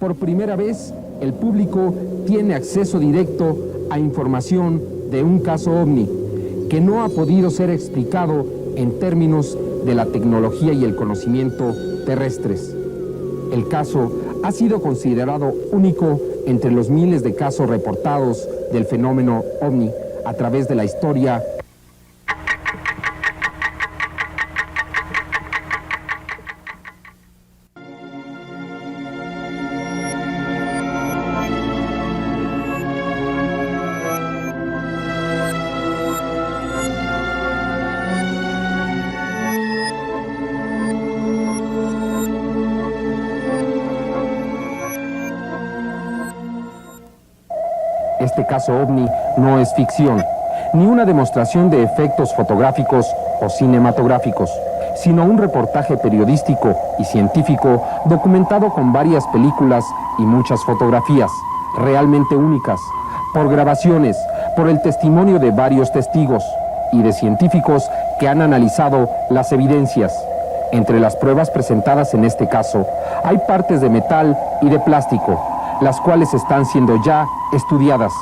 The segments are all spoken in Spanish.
Por primera vez, el público tiene acceso directo a información de un caso ovni que no ha podido ser explicado en términos de la tecnología y el conocimiento terrestres. El caso ha sido considerado único entre los miles de casos reportados del fenómeno ovni a través de la historia. Este caso ovni no es ficción, ni una demostración de efectos fotográficos o cinematográficos, sino un reportaje periodístico y científico documentado con varias películas y muchas fotografías, realmente únicas, por grabaciones, por el testimonio de varios testigos y de científicos que han analizado las evidencias. Entre las pruebas presentadas en este caso, hay partes de metal y de plástico, las cuales están siendo ya estudiadas.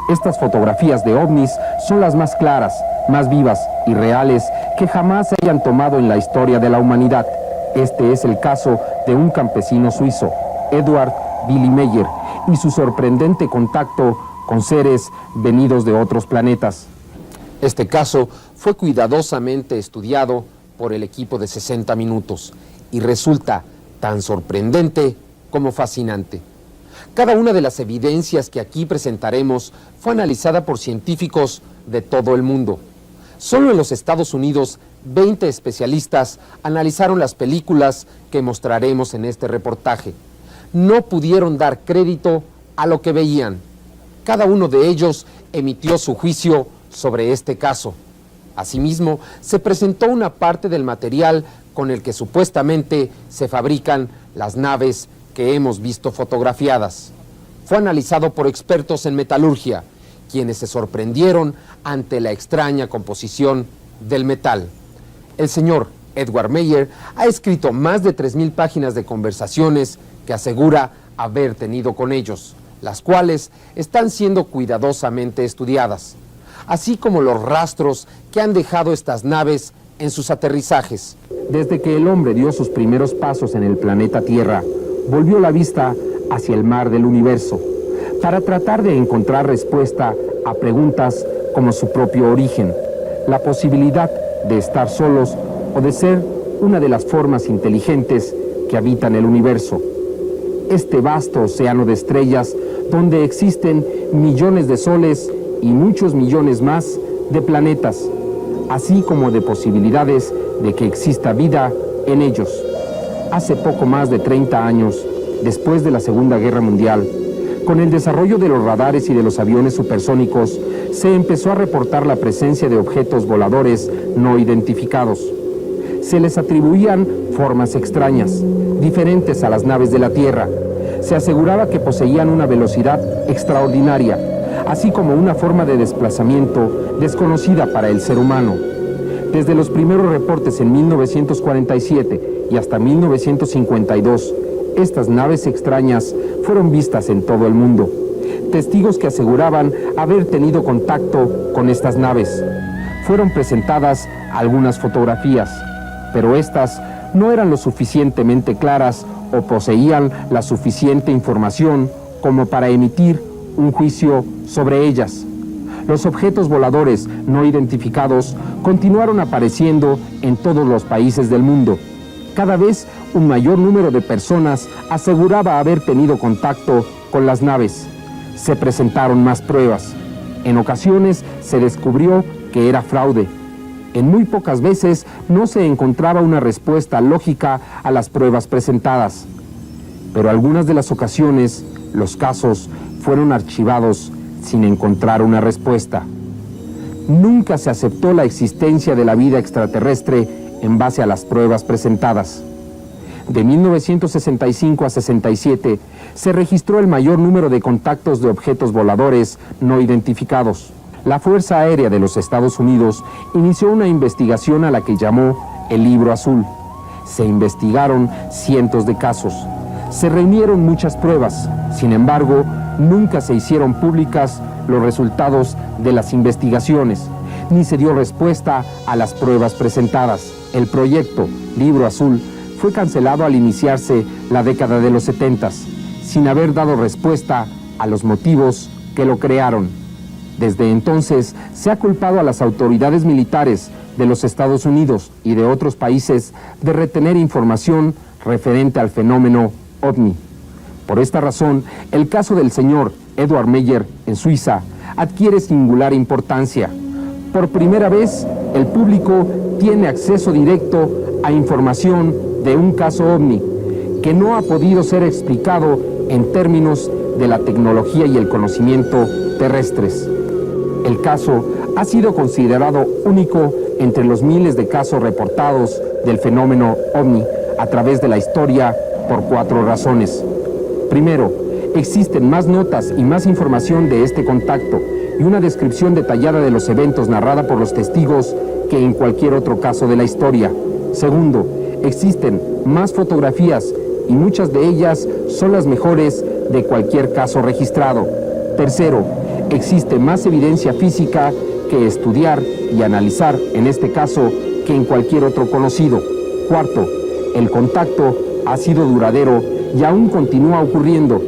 Estas fotografías de ovnis son las más claras, más vivas y reales que jamás se hayan tomado en la historia de la humanidad. Este es el caso de un campesino suizo, Edward Billy Meyer, y su sorprendente contacto con seres venidos de otros planetas. Este caso fue cuidadosamente estudiado por el equipo de 60 Minutos y resulta tan sorprendente como fascinante. Cada una de las evidencias que aquí presentaremos fue analizada por científicos de todo el mundo. Solo en los Estados Unidos, 20 especialistas analizaron las películas que mostraremos en este reportaje. No pudieron dar crédito a lo que veían. Cada uno de ellos emitió su juicio sobre este caso. Asimismo, se presentó una parte del material con el que supuestamente se fabrican las naves que hemos visto fotografiadas. Fue analizado por expertos en metalurgia, quienes se sorprendieron ante la extraña composición del metal. El señor Edward Meyer ha escrito más de 3,000 páginas de conversaciones que asegura haber tenido con ellos, las cuales están siendo cuidadosamente estudiadas, así como los rastros que han dejado estas naves en sus aterrizajes. Desde que el hombre dio sus primeros pasos en el planeta Tierra, volvió la vista hacia el mar del universo para tratar de encontrar respuesta a preguntas como su propio origen, la posibilidad de estar solos o de ser una de las formas inteligentes que habitan el universo. Este vasto océano de estrellas donde existen millones de soles y muchos millones más de planetas, así como de posibilidades de que exista vida en ellos. Hace poco más de 30 años, después de la Segunda Guerra Mundial, con el desarrollo de los radares y de los aviones supersónicos, se empezó a reportar la presencia de objetos voladores no identificados. Se les atribuían formas extrañas, diferentes a las naves de la Tierra. Se aseguraba que poseían una velocidad extraordinaria, así como una forma de desplazamiento desconocida para el ser humano. Desde los primeros reportes en 1947 y hasta 1952, estas naves extrañas fueron vistas en todo el mundo. Testigos que aseguraban haber tenido contacto con estas naves. Fueron presentadas algunas fotografías, pero estas no eran lo suficientemente claras o poseían la suficiente información como para emitir un juicio sobre ellas. Los objetos voladores no identificados continuaron apareciendo en todos los países del mundo. Cada vez un mayor número de personas aseguraba haber tenido contacto con las naves. Se presentaron más pruebas. En ocasiones se descubrió que era fraude. En muy pocas veces no se encontraba una respuesta lógica a las pruebas presentadas. Pero algunas de las ocasiones, los casos fueron archivados sin encontrar una respuesta. Nunca se aceptó la existencia de la vida extraterrestre en base a las pruebas presentadas. De 1965 a 67 se registró el mayor número de contactos de objetos voladores no identificados. La Fuerza Aérea de los Estados Unidos inició una investigación a la que llamó el Libro Azul. Se investigaron cientos de casos. Se reunieron muchas pruebas, sin embargo, nunca se hicieron públicas los resultados de las investigaciones, ni se dio respuesta a las pruebas presentadas. El proyecto Libro Azul fue cancelado al iniciarse la década de los 70, sin haber dado respuesta a los motivos que lo crearon. Desde entonces se ha culpado a las autoridades militares de los Estados Unidos y de otros países de retener información referente al fenómeno OVNI. Por esta razón, el caso del señor Edward Meyer en Suiza adquiere singular importancia. Por primera vez, el público tiene acceso directo a información de un caso OVNI que no ha podido ser explicado en términos de la tecnología y el conocimiento terrestres. El caso ha sido considerado único entre los miles de casos reportados del fenómeno OVNI a través de la historia por 4 razones. Primero, existen más notas y más información de este contacto y una descripción detallada de los eventos narrada por los testigos que en cualquier otro caso de la historia. Segundo, existen más fotografías y muchas de ellas son las mejores de cualquier caso registrado. Tercero, existe más evidencia física que estudiar y analizar en este caso que en cualquier otro conocido. Cuarto, el contacto ha sido duradero y aún continúa ocurriendo,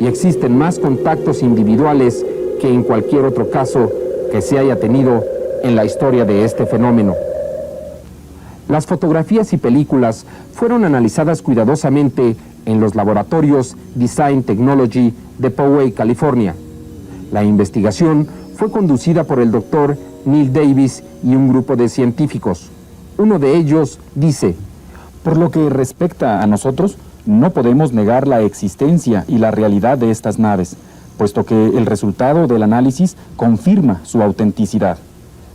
y existen más contactos individuales que en cualquier otro caso que se haya tenido en la historia de este fenómeno. Las fotografías y películas fueron analizadas cuidadosamente en los laboratorios Design Technology de Poway, California. La investigación fue conducida por el doctor Neil Davis y un grupo de científicos. Uno de ellos dice: por lo que respecta a nosotros, no podemos negar la existencia y la realidad de estas naves, puesto que el resultado del análisis confirma su autenticidad.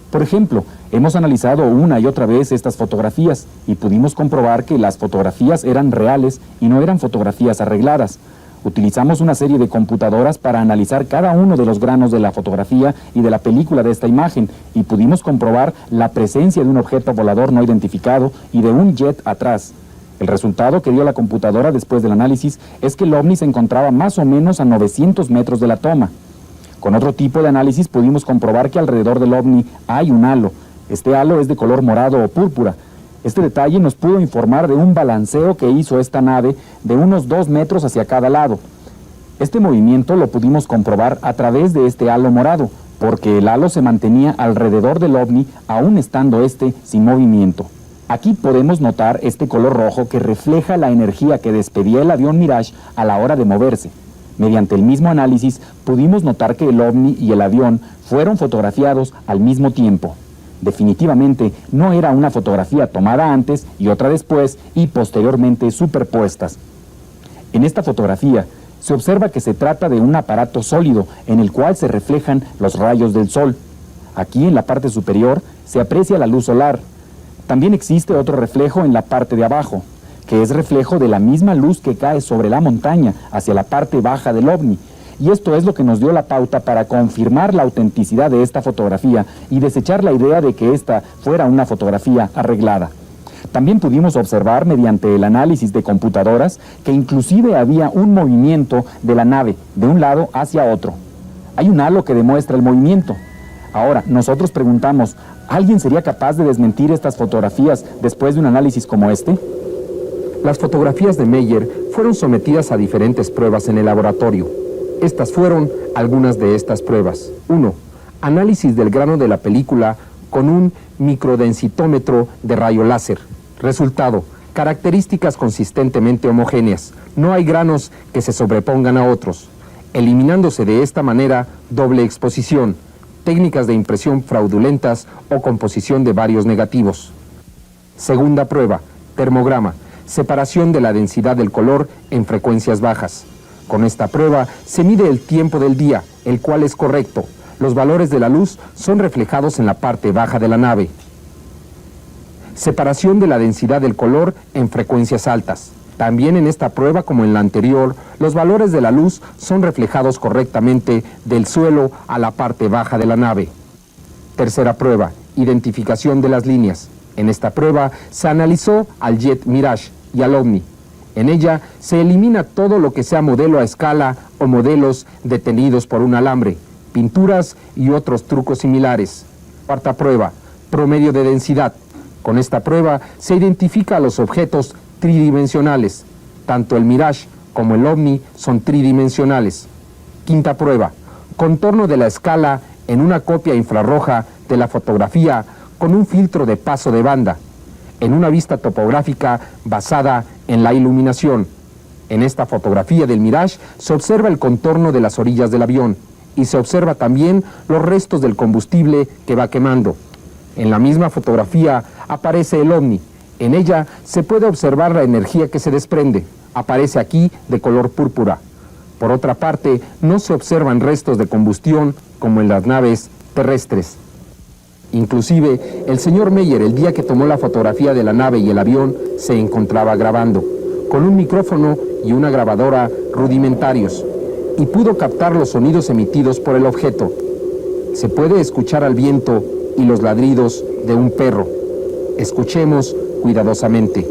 Por ejemplo, hemos analizado una y otra vez estas fotografías y pudimos comprobar que las fotografías eran reales y no eran fotografías arregladas. Utilizamos una serie de computadoras para analizar cada uno de los granos de la fotografía y de la película de esta imagen y pudimos comprobar la presencia de un objeto volador no identificado y de un jet atrás. El resultado que dio la computadora después del análisis es que el ovni se encontraba más o menos a 900 metros de la toma. Con otro tipo de análisis pudimos comprobar que alrededor del ovni hay un halo. Este halo es de color morado o púrpura. Este detalle nos pudo informar de un balanceo que hizo esta nave de unos 2 metros hacia cada lado. Este movimiento lo pudimos comprobar a través de este halo morado, porque el halo se mantenía alrededor del ovni aún estando este sin movimiento. Aquí podemos notar este color rojo que refleja la energía que despedía el avión Mirage a la hora de moverse. Mediante el mismo análisis pudimos notar que el ovni y el avión fueron fotografiados al mismo tiempo. Definitivamente no era una fotografía tomada antes y otra después y posteriormente superpuestas. En esta fotografía se observa que se trata de un aparato sólido en el cual se reflejan los rayos del sol. Aquí en la parte superior se aprecia la luz solar. También existe otro reflejo en la parte de abajo, que es reflejo de la misma luz que cae sobre la montaña hacia la parte baja del ovni. Y esto es lo que nos dio la pauta para confirmar la autenticidad de esta fotografía y desechar la idea de que esta fuera una fotografía arreglada. También pudimos observar mediante el análisis de computadoras que inclusive había un movimiento de la nave de un lado hacia otro. Hay un halo que demuestra el movimiento. Ahora, nosotros preguntamos, ¿alguien sería capaz de desmentir estas fotografías después de un análisis como este? Las fotografías de Meyer fueron sometidas a diferentes pruebas en el laboratorio. Estas fueron algunas de estas pruebas. 1. Análisis del grano de la película con un microdensitómetro de rayo láser. Resultado: características consistentemente homogéneas. No hay granos que se sobrepongan a otros, eliminándose de esta manera doble exposición, técnicas de impresión fraudulentas o composición de varios negativos. Segunda prueba: termograma. Separación de la densidad del color en frecuencias bajas. Con esta prueba se mide el tiempo del día, el cual es correcto. Los valores de la luz son reflejados en la parte baja de la nave. Separación de la densidad del color en frecuencias altas. También en esta prueba, como en la anterior, los valores de la luz son reflejados correctamente del suelo a la parte baja de la nave. Tercera prueba: identificación de las líneas. En esta prueba se analizó al jet Mirage y al ovni. En ella se elimina todo lo que sea modelo a escala o modelos detenidos por un alambre, pinturas y otros trucos similares. Cuarta prueba, promedio de densidad. Con esta prueba se identifica a los objetos tridimensionales. Tanto el Mirage como el OVNI son tridimensionales. Quinta prueba, contorno de la escala en una copia infrarroja de la fotografía con un filtro de paso de banda, en una vista topográfica basada en la iluminación. En esta fotografía del Mirage se observa el contorno de las orillas del avión y se observa también los restos del combustible que va quemando. En la misma fotografía aparece el OVNI. En ella se puede observar la energía que se desprende. Aparece aquí de color púrpura. Por otra parte, no se observan restos de combustión como en las naves terrestres. Inclusive, el señor Meyer, el día que tomó la fotografía de la nave y el avión, se encontraba grabando, con un micrófono y una grabadora rudimentarios, y pudo captar los sonidos emitidos por el objeto. Se puede escuchar al viento y los ladridos de un perro. Escuchemos cuidadosamente.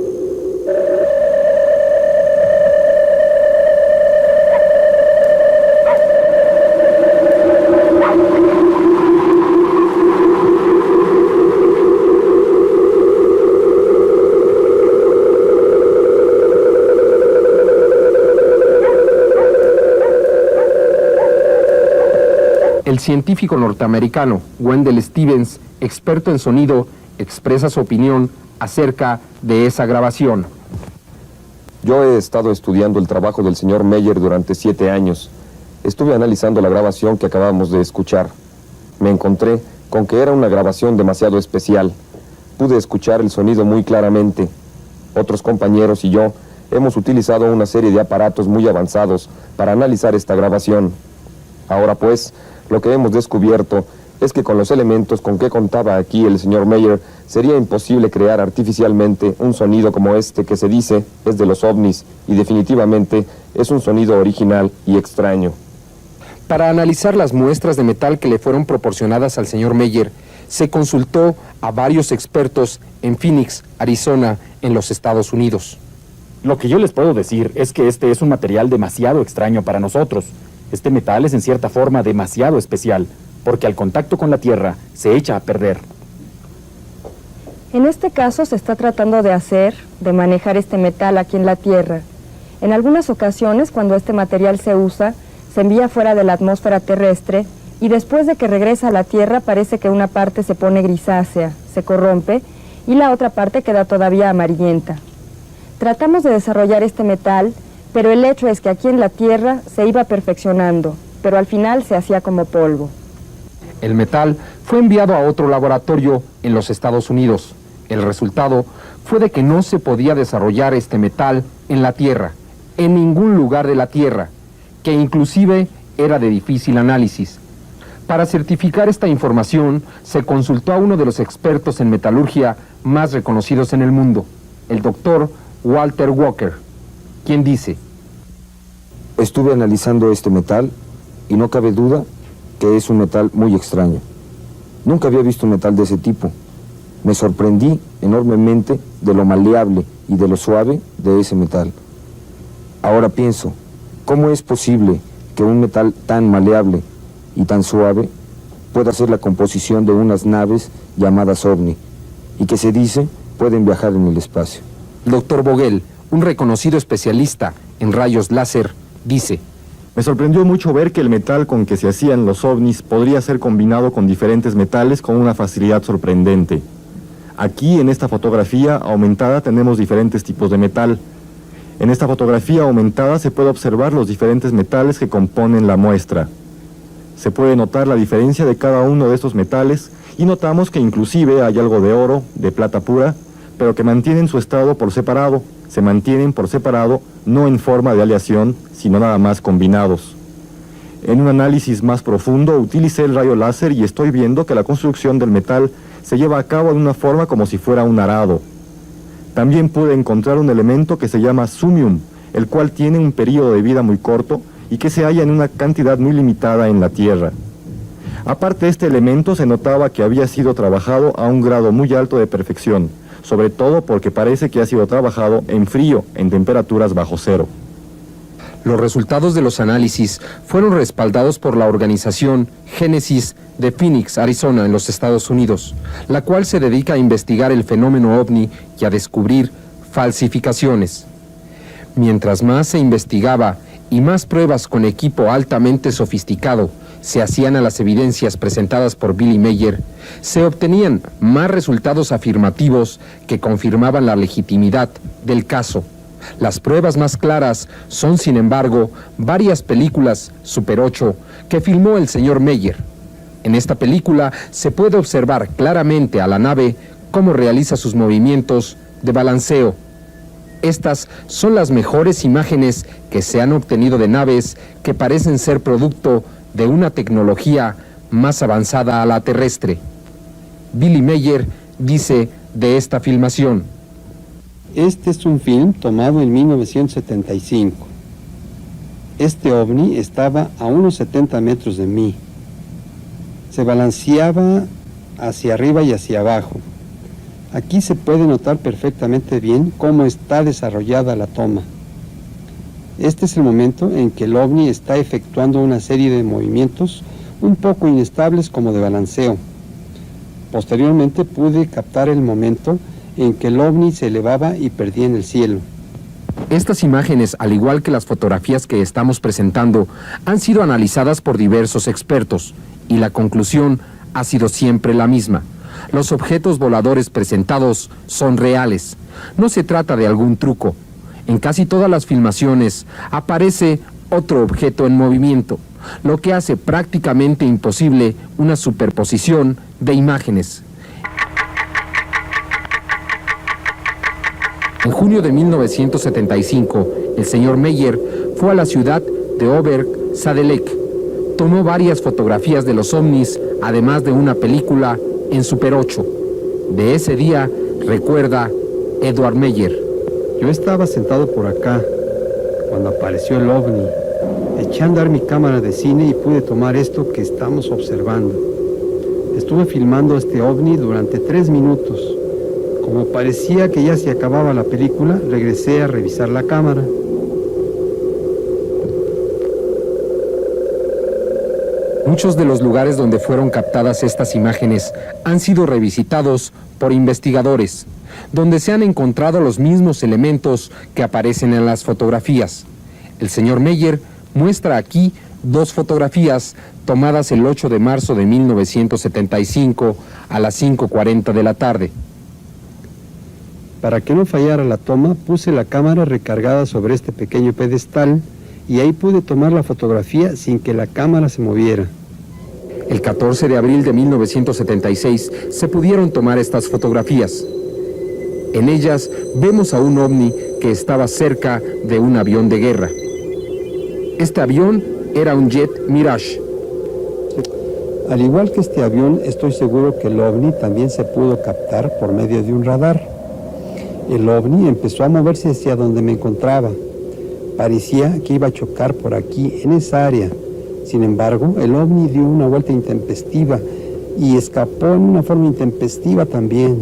El científico norteamericano Wendell Stevens, experto en sonido, expresa su opinión acerca de esa grabación. Yo he estado estudiando el trabajo del señor Meyer durante 7 años. Estuve analizando la grabación que acabamos de escuchar. Me encontré con que era una grabación demasiado especial. Pude escuchar el sonido muy claramente. Otros compañeros y yo hemos utilizado una serie de aparatos muy avanzados para analizar esta grabación. Ahora pues, lo que hemos descubierto es que con los elementos con que contaba aquí el señor Meyer, sería imposible crear artificialmente un sonido como este que se dice es de los ovnis, y definitivamente es un sonido original y extraño. Para analizar las muestras de metal que le fueron proporcionadas al señor Meyer, se consultó a varios expertos en Phoenix, Arizona, en los Estados Unidos. Lo que yo les puedo decir es que este es un material demasiado extraño para nosotros. Este metal es en cierta forma demasiado especial, porque al contacto con la Tierra se echa a perder. En este caso se está tratando de manejar este metal aquí en la Tierra. En algunas ocasiones, cuando este material se usa, se envía fuera de la atmósfera terrestre y después de que regresa a la Tierra parece que una parte se pone grisácea, se corrompe, y la otra parte queda todavía amarillenta. Tratamos de desarrollar este metal, pero el hecho es que aquí en la Tierra se iba perfeccionando, pero al final se hacía como polvo. El metal fue enviado a otro laboratorio en los Estados Unidos. El resultado fue de que no se podía desarrollar este metal en la Tierra, en ningún lugar de la Tierra, que inclusive era de difícil análisis. Para certificar esta información, se consultó a uno de los expertos en metalurgia más reconocidos en el mundo, el doctor Walter Walker, quien dice: estuve analizando este metal y no cabe duda que es un metal muy extraño. Nunca había visto un metal de ese tipo. Me sorprendí enormemente de lo maleable y de lo suave de ese metal. Ahora pienso, ¿cómo es posible que un metal tan maleable y tan suave pueda ser la composición de unas naves llamadas OVNI y que se dice pueden viajar en el espacio? El doctor Vogel, un reconocido especialista en rayos láser, dice: me sorprendió mucho ver que el metal con que se hacían los ovnis podría ser combinado con diferentes metales con una facilidad sorprendente. Aquí en esta fotografía aumentada tenemos diferentes tipos de metal. En esta fotografía aumentada se puede observar los diferentes metales que componen la muestra. Se puede notar la diferencia de cada uno de estos metales y notamos que inclusive hay algo de oro, de plata pura, pero que mantienen su estado por separado. Se mantienen por separado, no en forma de aleación, sino nada más combinados. En un análisis más profundo utilicé el rayo láser y estoy viendo que la construcción del metal se lleva a cabo de una forma como si fuera un arado. También pude encontrar un elemento que se llama sumium, el cual tiene un periodo de vida muy corto y que se halla en una cantidad muy limitada en la Tierra. Aparte de este elemento se notaba que había sido trabajado a un grado muy alto de perfección, sobre todo porque parece que ha sido trabajado en frío, en temperaturas bajo cero. Los resultados de los análisis fueron respaldados por la organización Génesis de Phoenix, Arizona, en los Estados Unidos, la cual se dedica a investigar el fenómeno ovni y a descubrir falsificaciones. Mientras más se investigaba y más pruebas con equipo altamente sofisticado se hacían a las evidencias presentadas por Billy Meier, se obtenían más resultados afirmativos que confirmaban la legitimidad del caso. Las pruebas más claras son, sin embargo, varias películas Super 8 que filmó el señor Meier. En esta película se puede observar claramente a la nave cómo realiza sus movimientos de balanceo. Estas son las mejores imágenes que se han obtenido de naves que parecen ser producto de una tecnología más avanzada a la terrestre. Billy Meier dice de esta filmación: este es un film tomado en 1975. Este ovni estaba a unos 70 metros de mí. Se balanceaba hacia arriba y hacia abajo. Aquí se puede notar perfectamente bien cómo está desarrollada la toma. Este es el momento en que el ovni está efectuando una serie de movimientos un poco inestables como de balanceo. Posteriormente pude captar el momento en que el ovni se elevaba y perdía en el cielo. Estas imágenes, al igual que las fotografías que estamos presentando, han sido analizadas por diversos expertos y la conclusión ha sido siempre la misma. Los objetos voladores presentados son reales. No se trata de algún truco. En casi todas las filmaciones aparece otro objeto en movimiento, lo que hace prácticamente imposible una superposición de imágenes. En junio de 1975, el señor Meier fue a la ciudad de Ober-Sadelek. Tomó varias fotografías de los ovnis, además de una película en Super 8. De ese día recuerda Edward Meier: yo estaba sentado por acá cuando apareció el ovni. Eché a andar mi cámara de cine y pude tomar esto que estamos observando. Estuve filmando este ovni durante 3 minutos. Como parecía que ya se acababa la película, regresé a revisar la cámara. Muchos de los lugares donde fueron captadas estas imágenes han sido revisitados por investigadores, donde se han encontrado los mismos elementos que aparecen en las fotografías. El señor Meier muestra aquí 2 fotografías tomadas el 8 de marzo de 1975 a las 5:40 de la tarde. Para que no fallara la toma, puse la cámara recargada sobre este pequeño pedestal y ahí pude tomar la fotografía sin que la cámara se moviera. El 14 de abril de 1976 se pudieron tomar estas fotografías. En ellas vemos a un ovni que estaba cerca de un avión de guerra. Este avión era un jet Mirage. Al igual que este avión, estoy seguro que el ovni también se pudo captar por medio de un radar. El ovni empezó a moverse hacia donde me encontraba. Parecía que iba a chocar por aquí, en esa área. Sin embargo, el ovni dio una vuelta intempestiva y escapó en una forma intempestiva también.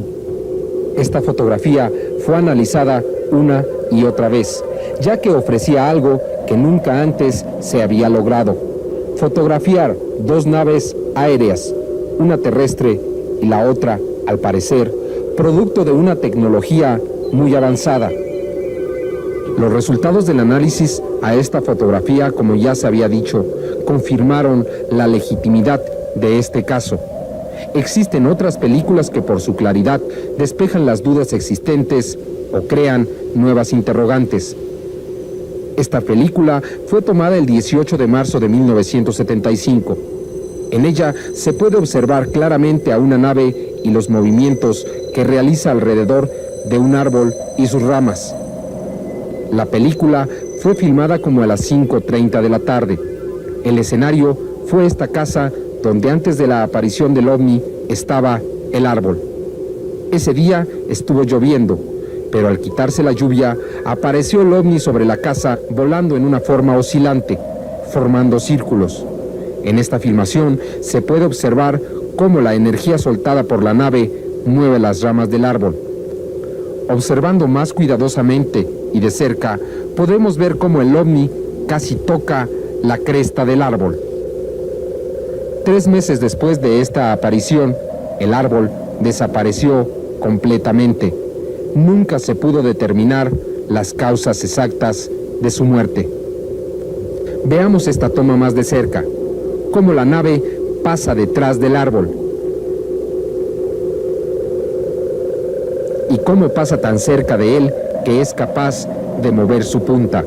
Esta fotografía fue analizada una y otra vez, ya que ofrecía algo que nunca antes se había logrado: fotografiar 2 naves aéreas, una terrestre y la otra, al parecer, producto de una tecnología muy avanzada. Los resultados del análisis a esta fotografía, como ya se había dicho, confirmaron la legitimidad de este caso. Existen otras películas que por su claridad despejan las dudas existentes o crean nuevas interrogantes. Esta película fue tomada el 18 de marzo de 1975. En ella se puede observar claramente a una nave y los movimientos que realiza alrededor de un árbol y sus ramas. La película fue filmada como a las 5:30 de la tarde. El escenario fue esta casa donde antes de la aparición del ovni estaba el árbol. Ese día estuvo lloviendo, pero al quitarse la lluvia apareció el ovni sobre la casa volando en una forma oscilante, formando círculos. En esta filmación se puede observar cómo la energía soltada por la nave mueve las ramas del árbol. Observando más cuidadosamente y de cerca, podemos ver cómo el ovni casi toca la cresta del árbol. 3 meses después de esta aparición, el árbol desapareció completamente. Nunca se pudo determinar las causas exactas de su muerte. Veamos esta toma más de cerca, cómo la nave pasa detrás del árbol. Y cómo pasa tan cerca de él que es capaz de mover su punta.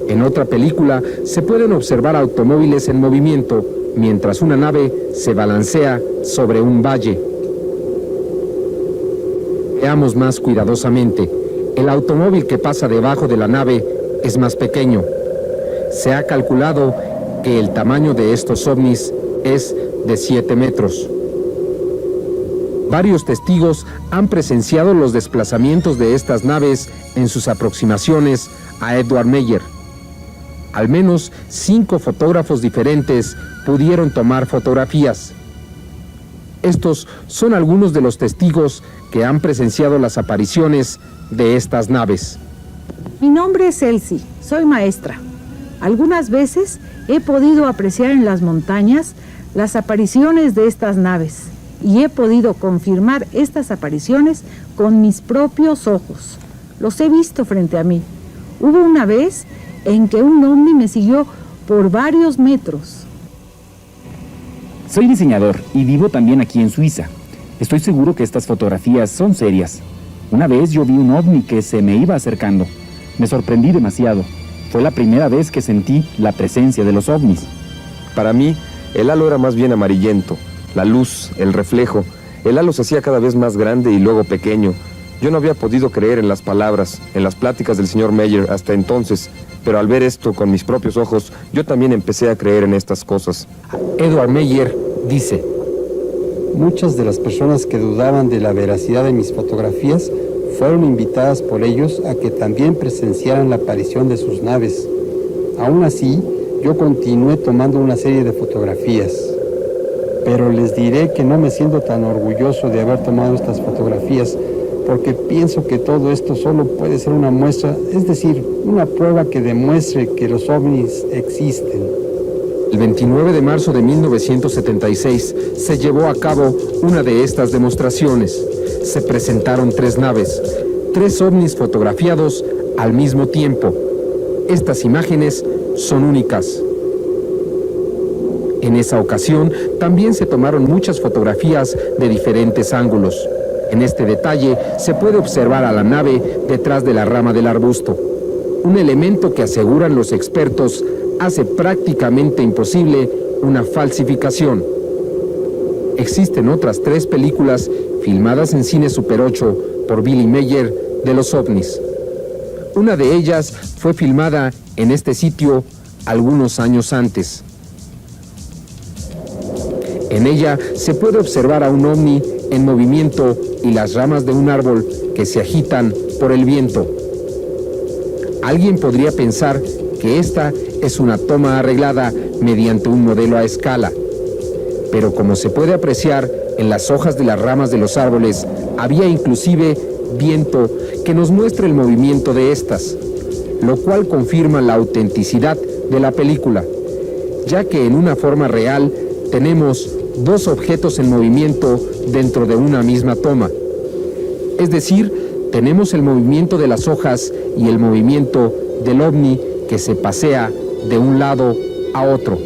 En otra película se pueden observar automóviles en movimiento mientras una nave se balancea sobre un valle. Veamos más cuidadosamente. El automóvil que pasa debajo de la nave es más pequeño. Se ha calculado que el tamaño de estos ovnis es de 7 metros. Varios testigos han presenciado los desplazamientos de estas naves en sus aproximaciones a Edward Meyer. Al menos 5 fotógrafos diferentes pudieron tomar fotografías. Estos son algunos de los testigos que han presenciado las apariciones de estas naves. Mi nombre es Elsie, soy maestra. Algunas veces he podido apreciar en las montañas las apariciones de estas naves y he podido confirmar estas apariciones con mis propios ojos. Los he visto frente a mí. Hubo una vez en que un ovni me siguió por varios metros. Soy diseñador y vivo también aquí en Suiza. Estoy seguro que estas fotografías son serias. Una vez yo vi un ovni que se me iba acercando. Me sorprendí demasiado. Fue la primera vez que sentí la presencia de los ovnis. Para mí, el halo era más bien amarillento. La luz, el reflejo. El halo se hacía cada vez más grande y luego pequeño. Yo no había podido creer en las palabras, en las pláticas del señor Meyer hasta entonces, pero al ver esto con mis propios ojos, yo también empecé a creer en estas cosas. Edward Meyer dice: Muchas de las personas que dudaban de la veracidad de mis fotografías fueron invitadas por ellos a que también presenciaran la aparición de sus naves. Aún así, yo continué tomando una serie de fotografías. Pero les diré que no me siento tan orgulloso de haber tomado estas fotografías, porque pienso que todo esto solo puede ser una muestra, es decir, una prueba que demuestre que los ovnis existen. El 29 de marzo de 1976 se llevó a cabo una de estas demostraciones. Se presentaron 3 naves, 3 ovnis fotografiados al mismo tiempo. Estas imágenes son únicas. En esa ocasión también se tomaron muchas fotografías de diferentes ángulos. En este detalle se puede observar a la nave detrás de la rama del arbusto, un elemento que aseguran los expertos hace prácticamente imposible una falsificación. Existen otras 3 películas filmadas en Cine Super 8 por Billy Meyer de los ovnis. Una de ellas fue filmada en este sitio algunos años antes. En ella se puede observar a un ovni en movimiento y las ramas de un árbol que se agitan por el viento. Alguien podría pensar que esta es una toma arreglada mediante un modelo a escala, pero como se puede apreciar en las hojas de las ramas de los árboles, había inclusive viento que nos muestra el movimiento de estas, lo cual confirma la autenticidad de la película, ya que en una forma real tenemos 2 objetos en movimiento dentro de una misma toma. Es decir, tenemos el movimiento de las hojas y el movimiento del ovni que se pasea de un lado a otro.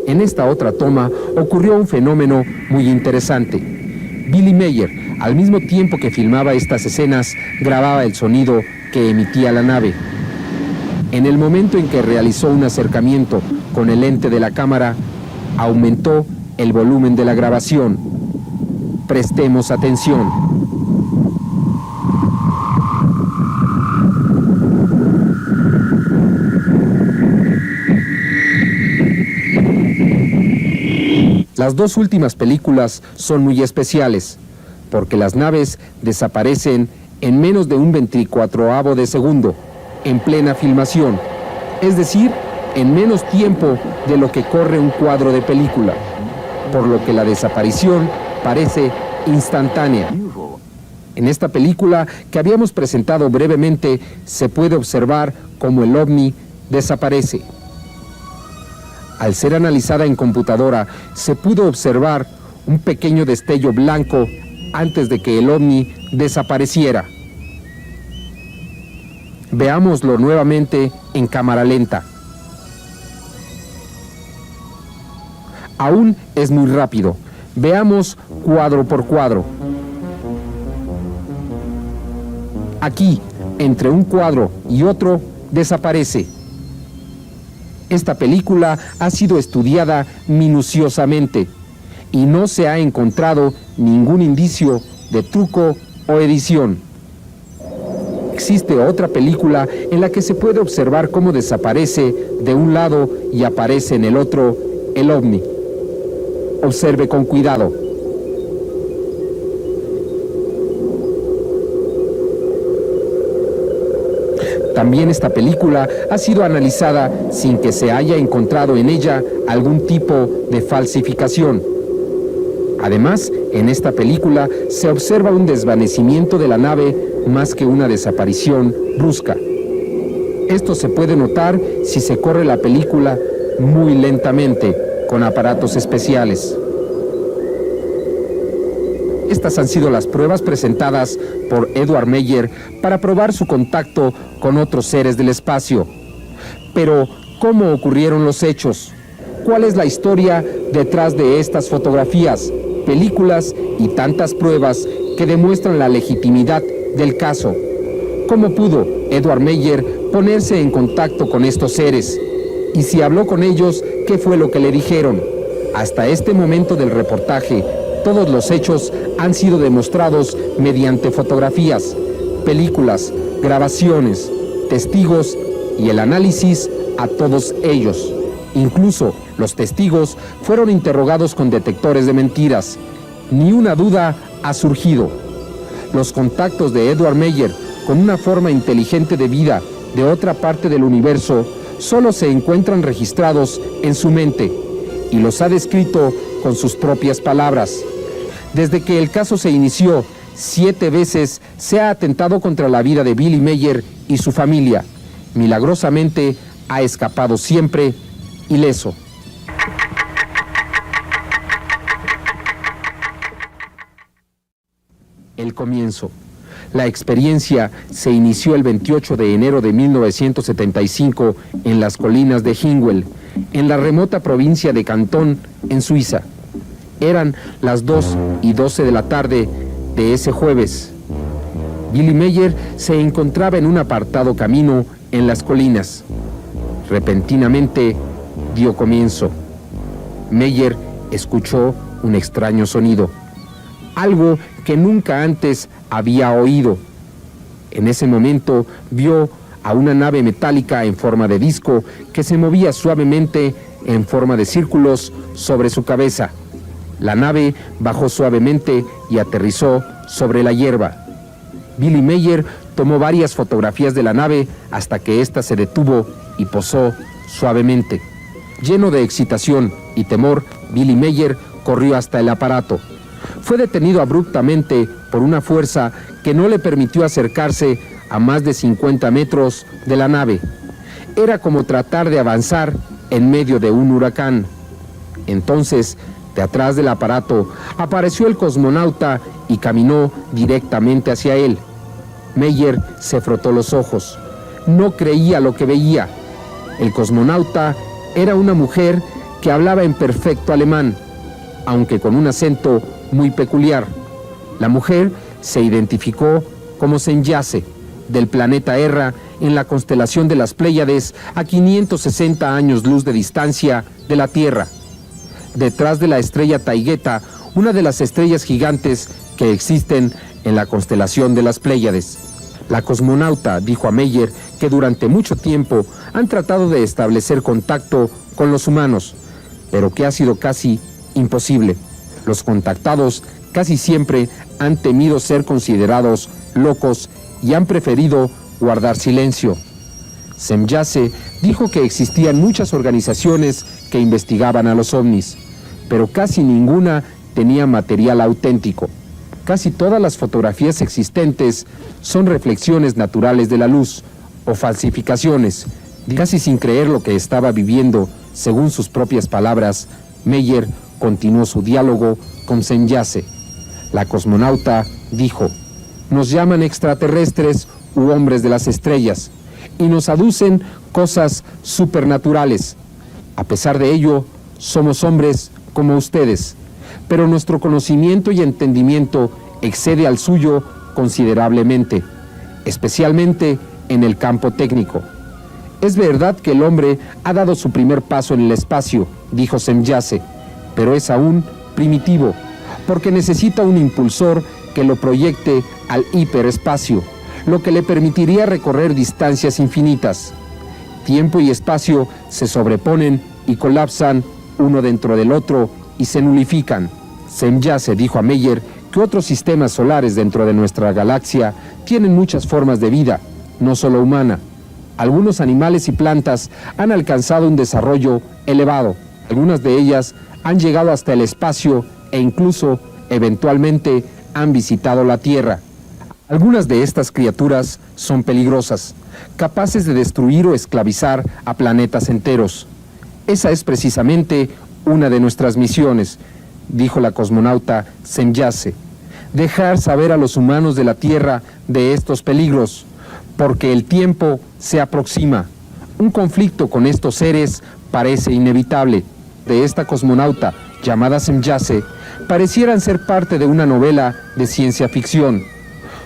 En esta otra toma ocurrió un fenómeno muy interesante. Billy Meyer, al mismo tiempo que filmaba estas escenas, grababa el sonido que emitía la nave. En el momento en que realizó un acercamiento con el lente de la cámara, aumentó el volumen de la grabación. Prestemos atención. Las 2 últimas películas son muy especiales, porque las naves desaparecen en menos de un 24avo de segundo, en plena filmación, es decir, en menos tiempo de lo que corre un cuadro de película, por lo que la desaparición parece instantánea. En esta película que habíamos presentado brevemente, se puede observar cómo el ovni desaparece. Al ser analizada en computadora, se pudo observar un pequeño destello blanco antes de que el ovni desapareciera. Veámoslo nuevamente en cámara lenta. Aún es muy rápido. Veamos cuadro por cuadro. Aquí, entre un cuadro y otro, desaparece. Esta película ha sido estudiada minuciosamente y no se ha encontrado ningún indicio de truco o edición. Existe otra película en la que se puede observar cómo desaparece de un lado y aparece en el otro el ovni. Observe con cuidado. También esta película ha sido analizada sin que se haya encontrado en ella algún tipo de falsificación. Además, en esta película se observa un desvanecimiento de la nave más que una desaparición brusca. Esto se puede notar si se corre la película muy lentamente con aparatos especiales. Estas han sido las pruebas presentadas por Edward Meyer para probar su contacto con otros seres del espacio. Pero, ¿cómo ocurrieron los hechos? ¿Cuál es la historia detrás de estas fotografías, películas y tantas pruebas que demuestran la legitimidad del caso? ¿Cómo pudo Edward Meyer ponerse en contacto con estos seres? Y si habló con ellos, ¿qué fue lo que le dijeron? Hasta este momento del reportaje, todos los hechos han sido demostrados mediante fotografías, películas, grabaciones, testigos y el análisis a todos ellos. Incluso los testigos fueron interrogados con detectores de mentiras. Ni una duda ha surgido. Los contactos de Edward Meyer con una forma inteligente de vida de otra parte del universo solo se encuentran registrados en su mente y los ha descrito con sus propias palabras. Desde que el caso se inició, 7 veces se ha atentado contra la vida de Billy Meyer y su familia. Milagrosamente ha escapado siempre ileso. El comienzo. La experiencia se inició el 28 de enero de 1975 en las colinas de Hingwell, en la remota provincia de Cantón, en Suiza. Eran las 2:12 de la tarde de ese jueves. Billy Meyer se encontraba en un apartado camino en las colinas. Repentinamente dio comienzo. Meyer escuchó un extraño sonido, algo que nunca antes había oído. En ese momento vio a una nave metálica en forma de disco que se movía suavemente en forma de círculos sobre su cabeza. La nave bajó suavemente y aterrizó sobre la hierba. Billy Meyer tomó varias fotografías de la nave hasta que ésta se detuvo y posó suavemente. Lleno de excitación y temor, Billy Meyer corrió hasta el aparato. Fue detenido abruptamente por una fuerza que no le permitió acercarse a más de 50 metros de la nave. Era como tratar de avanzar en medio de un huracán. Entonces, de atrás del aparato, apareció el cosmonauta y caminó directamente hacia él. Meyer se frotó los ojos. No creía lo que veía. El cosmonauta era una mujer que hablaba en perfecto alemán, aunque con un acento muy peculiar. La mujer se identificó como Senyace, del planeta Erra, en la constelación de las Pléyades, a 560 años luz de distancia de la Tierra. Detrás de la estrella Taigueta, una de las estrellas gigantes que existen en la constelación de las Pléyades. La cosmonauta dijo a Meyer que durante mucho tiempo han tratado de establecer contacto con los humanos, pero que ha sido casi imposible. Los contactados casi siempre han temido ser considerados locos y han preferido guardar silencio. Senyace dijo que existían muchas organizaciones que investigaban a los ovnis, pero casi ninguna tenía material auténtico. casi todas las fotografías existentes son reflexiones naturales de la luz o falsificaciones. Casi sin creer lo que estaba viviendo, según sus propias palabras, Meyer continuó su diálogo con Semjase. La cosmonauta dijo: nos llaman extraterrestres u hombres de las estrellas y nos aducen cosas supernaturales. A pesar de ello, somos hombres como ustedes, pero nuestro conocimiento y entendimiento excede al suyo considerablemente, especialmente en el campo técnico. Es verdad que el hombre ha dado su primer paso en el espacio, dijo Semjase, pero es aún primitivo, porque necesita un impulsor que lo proyecte al hiperespacio, lo que le permitiría recorrer distancias infinitas. Tiempo y espacio se sobreponen y colapsan uno dentro del otro y se nulifican. Semjase dijo a Meyer que otros sistemas solares dentro de nuestra galaxia tienen muchas formas de vida, no solo humana. Algunos animales y plantas han alcanzado un desarrollo elevado. Algunas de ellas han llegado hasta el espacio e incluso, eventualmente, han visitado la Tierra. Algunas de estas criaturas son peligrosas, capaces de destruir o esclavizar a planetas enteros. Esa es precisamente una de nuestras misiones, dijo la cosmonauta Semjase, dejar saber a los humanos de la Tierra de estos peligros, porque el tiempo se aproxima. Un conflicto con estos seres parece inevitable. De esta cosmonauta, llamada Semjase, parecieran ser parte de una novela de ciencia ficción.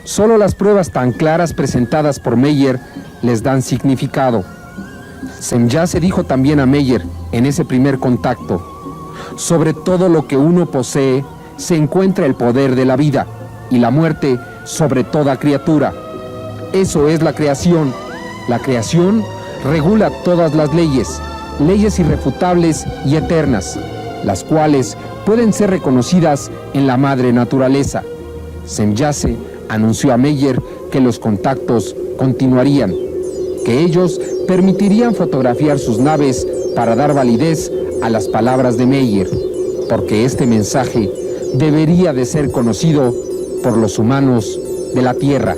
Solo las pruebas tan claras presentadas por Meyer les dan significado. Semjase dijo también a Meyer, en ese primer contacto: sobre todo lo que uno posee se encuentra el poder de la vida, y la muerte sobre toda criatura. Eso es la creación. La creación regula todas las leyes, leyes irrefutables y eternas, las cuales pueden ser reconocidas en la madre naturaleza. Semjase anunció a Meyer que los contactos continuarían, que ellos permitirían fotografiar sus naves para dar validez a las palabras de Meyer, porque este mensaje debería de ser conocido por los humanos de la Tierra.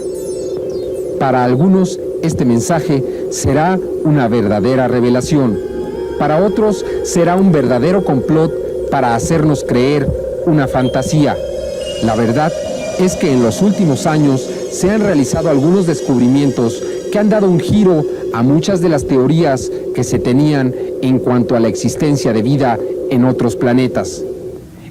Para algunos, este mensaje será una verdadera revelación. Para otros, será un verdadero complot para hacernos creer una fantasía. La verdad es que en los últimos años se han realizado algunos descubrimientos que han dado un giro a muchas de las teorías que se tenían en cuanto a la existencia de vida en otros planetas.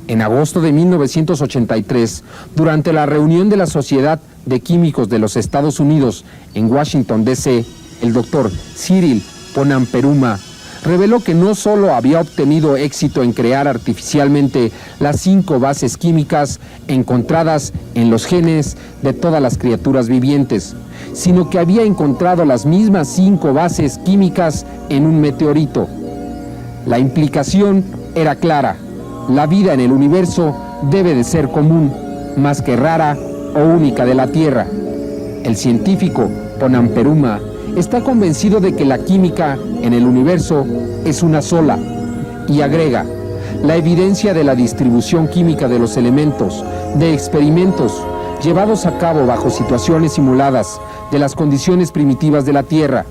En agosto de 1983, durante la reunión de la Sociedad de Químicos de los Estados Unidos en Washington, D.C., el doctor Cyril Ponamperuma reveló que no solo había obtenido éxito en crear artificialmente las 5 bases químicas encontradas en los genes de todas las criaturas vivientes, sino que había encontrado las mismas 5 bases químicas en un meteorito. La implicación era clara: la vida en el universo debe de ser común, más que rara o única de la Tierra. El científico Ponamperuma está convencido de que la química en el universo es una sola, y agrega: la evidencia de la distribución química de los elementos, de experimentos llevados a cabo bajo situaciones simuladas de las condiciones primitivas de la Tierra,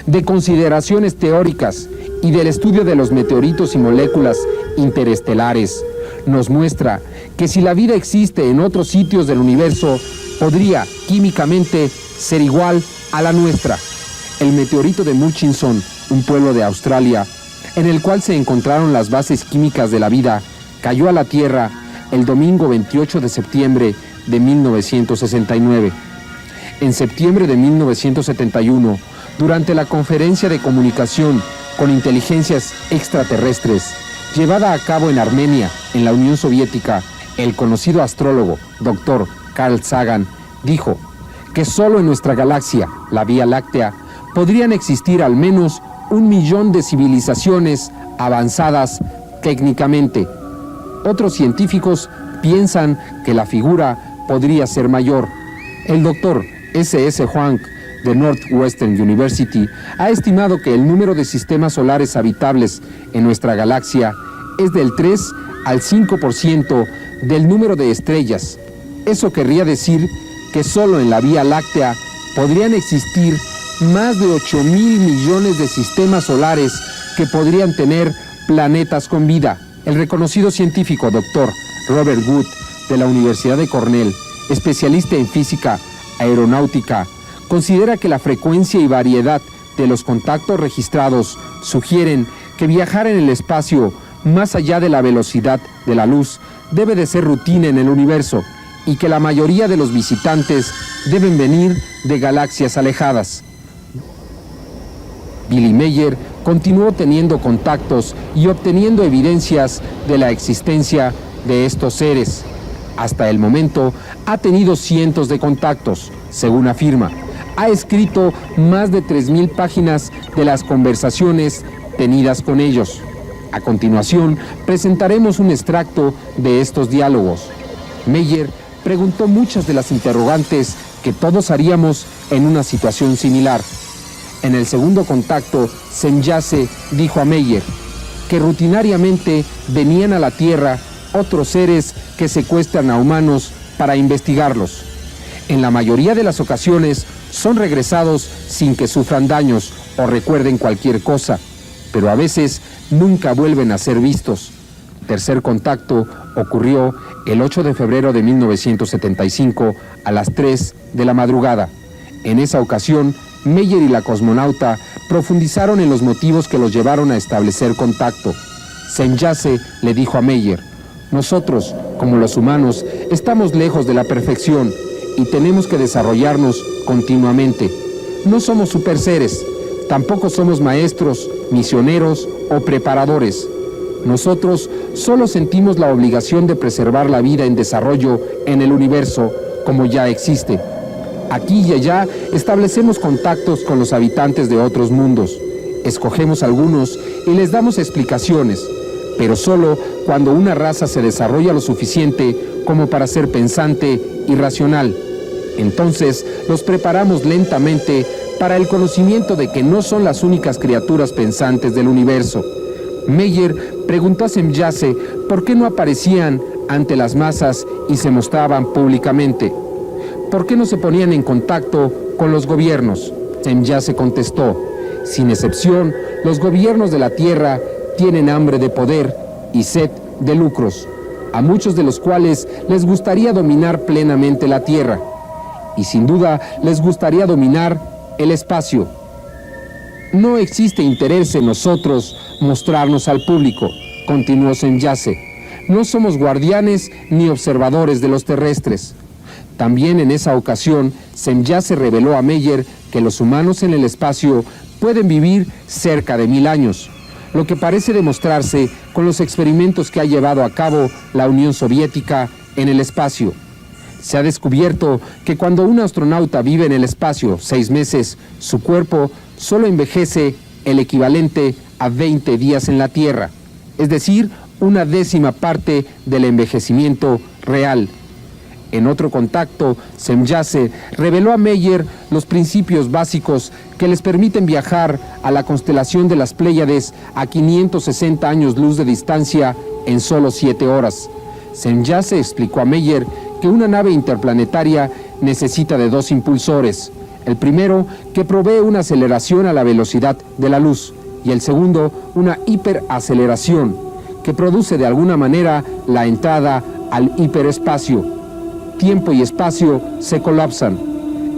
de consideraciones teóricas y del estudio de los meteoritos y moléculas interestelares, nos muestra que si la vida existe en otros sitios del universo, podría químicamente ser igual a la nuestra. El meteorito de Murchison, un pueblo de Australia, en el cual se encontraron las bases químicas de la vida, cayó a la Tierra el domingo 28 de septiembre de 1969. En septiembre de 1971, durante la conferencia de comunicación con inteligencias extraterrestres, llevada a cabo en Armenia, en la Unión Soviética, el conocido astrólogo Dr. Carl Sagan dijo que solo en nuestra galaxia, la Vía Láctea, podrían existir al menos 1 millón de civilizaciones avanzadas técnicamente. Otros científicos piensan que la figura podría ser mayor. El doctor S.S. Huang de Northwestern University ha estimado que el número de sistemas solares habitables en nuestra galaxia es del 3 al 5% del número de estrellas. Eso querría decir que solo en la Vía Láctea podrían existir más de 8.000 millones de sistemas solares que podrían tener planetas con vida. El reconocido científico Dr. Robert Wood de la Universidad de Cornell, especialista en física aeronáutica, considera que la frecuencia y variedad de los contactos registrados sugieren que viajar en el espacio más allá de la velocidad de la luz debe de ser rutina en el universo y que la mayoría de los visitantes deben venir de galaxias alejadas. Billy Meier continuó teniendo contactos y obteniendo evidencias de la existencia de estos seres. Hasta el momento ha tenido cientos de contactos, según afirma. Ha escrito más de 3.000 páginas de las conversaciones tenidas con ellos. A continuación, presentaremos un extracto de estos diálogos. Meier preguntó muchas de las interrogantes que todos haríamos en una situación similar. En el segundo contacto, Semjase dijo a Meier que rutinariamente venían a la Tierra otros seres que secuestran a humanos para investigarlos. En la mayoría de las ocasiones son regresados sin que sufran daños o recuerden cualquier cosa, pero a veces nunca vuelven a ser vistos. Tercer contacto ocurrió el 8 de febrero de 1975 a las 3 de la madrugada. En esa ocasión, Meier y la cosmonauta profundizaron en los motivos que los llevaron a establecer contacto. Semjase le dijo a Meier: nosotros, como los humanos, estamos lejos de la perfección y tenemos que desarrollarnos continuamente. No somos superseres, tampoco somos maestros, misioneros o preparadores. Nosotros solo sentimos la obligación de preservar la vida en desarrollo en el universo como ya existe. Aquí y allá establecemos contactos con los habitantes de otros mundos. Escogemos algunos y les damos explicaciones, pero solo cuando una raza se desarrolla lo suficiente como para ser pensante y racional. Entonces los preparamos lentamente para el conocimiento de que no son las únicas criaturas pensantes del universo. Meier preguntó a Semjase por qué no aparecían ante las masas y se mostraban públicamente. ¿Por qué no se ponían en contacto con los gobiernos? Semjase contestó: sin excepción, los gobiernos de la Tierra tienen hambre de poder y sed de lucros, a muchos de los cuales les gustaría dominar plenamente la Tierra. Y sin duda les gustaría dominar el espacio. No existe interés en nosotros mostrarnos al público, continuó Semjase. No somos guardianes ni observadores de los terrestres. También en esa ocasión, Semjase reveló a Meier que los humanos en el espacio pueden vivir cerca de 1000 años, lo que parece demostrarse con los experimentos que ha llevado a cabo la Unión Soviética en el espacio. Se ha descubierto que cuando un astronauta vive en el espacio 6 meses, su cuerpo solo envejece el equivalente a 20 días en la Tierra, es decir, 1/10 parte del envejecimiento real. En otro contacto, Semjase reveló a Meier los principios básicos que les permiten viajar a la constelación de las Pléyades a 560 años luz de distancia en solo 7 horas. Semjase explicó a Meier que una nave interplanetaria necesita de 2 impulsores. El primero, que provee una aceleración a la velocidad de la luz, y el segundo, una hiperaceleración, que produce de alguna manera la entrada al hiperespacio. Tiempo y espacio se colapsan.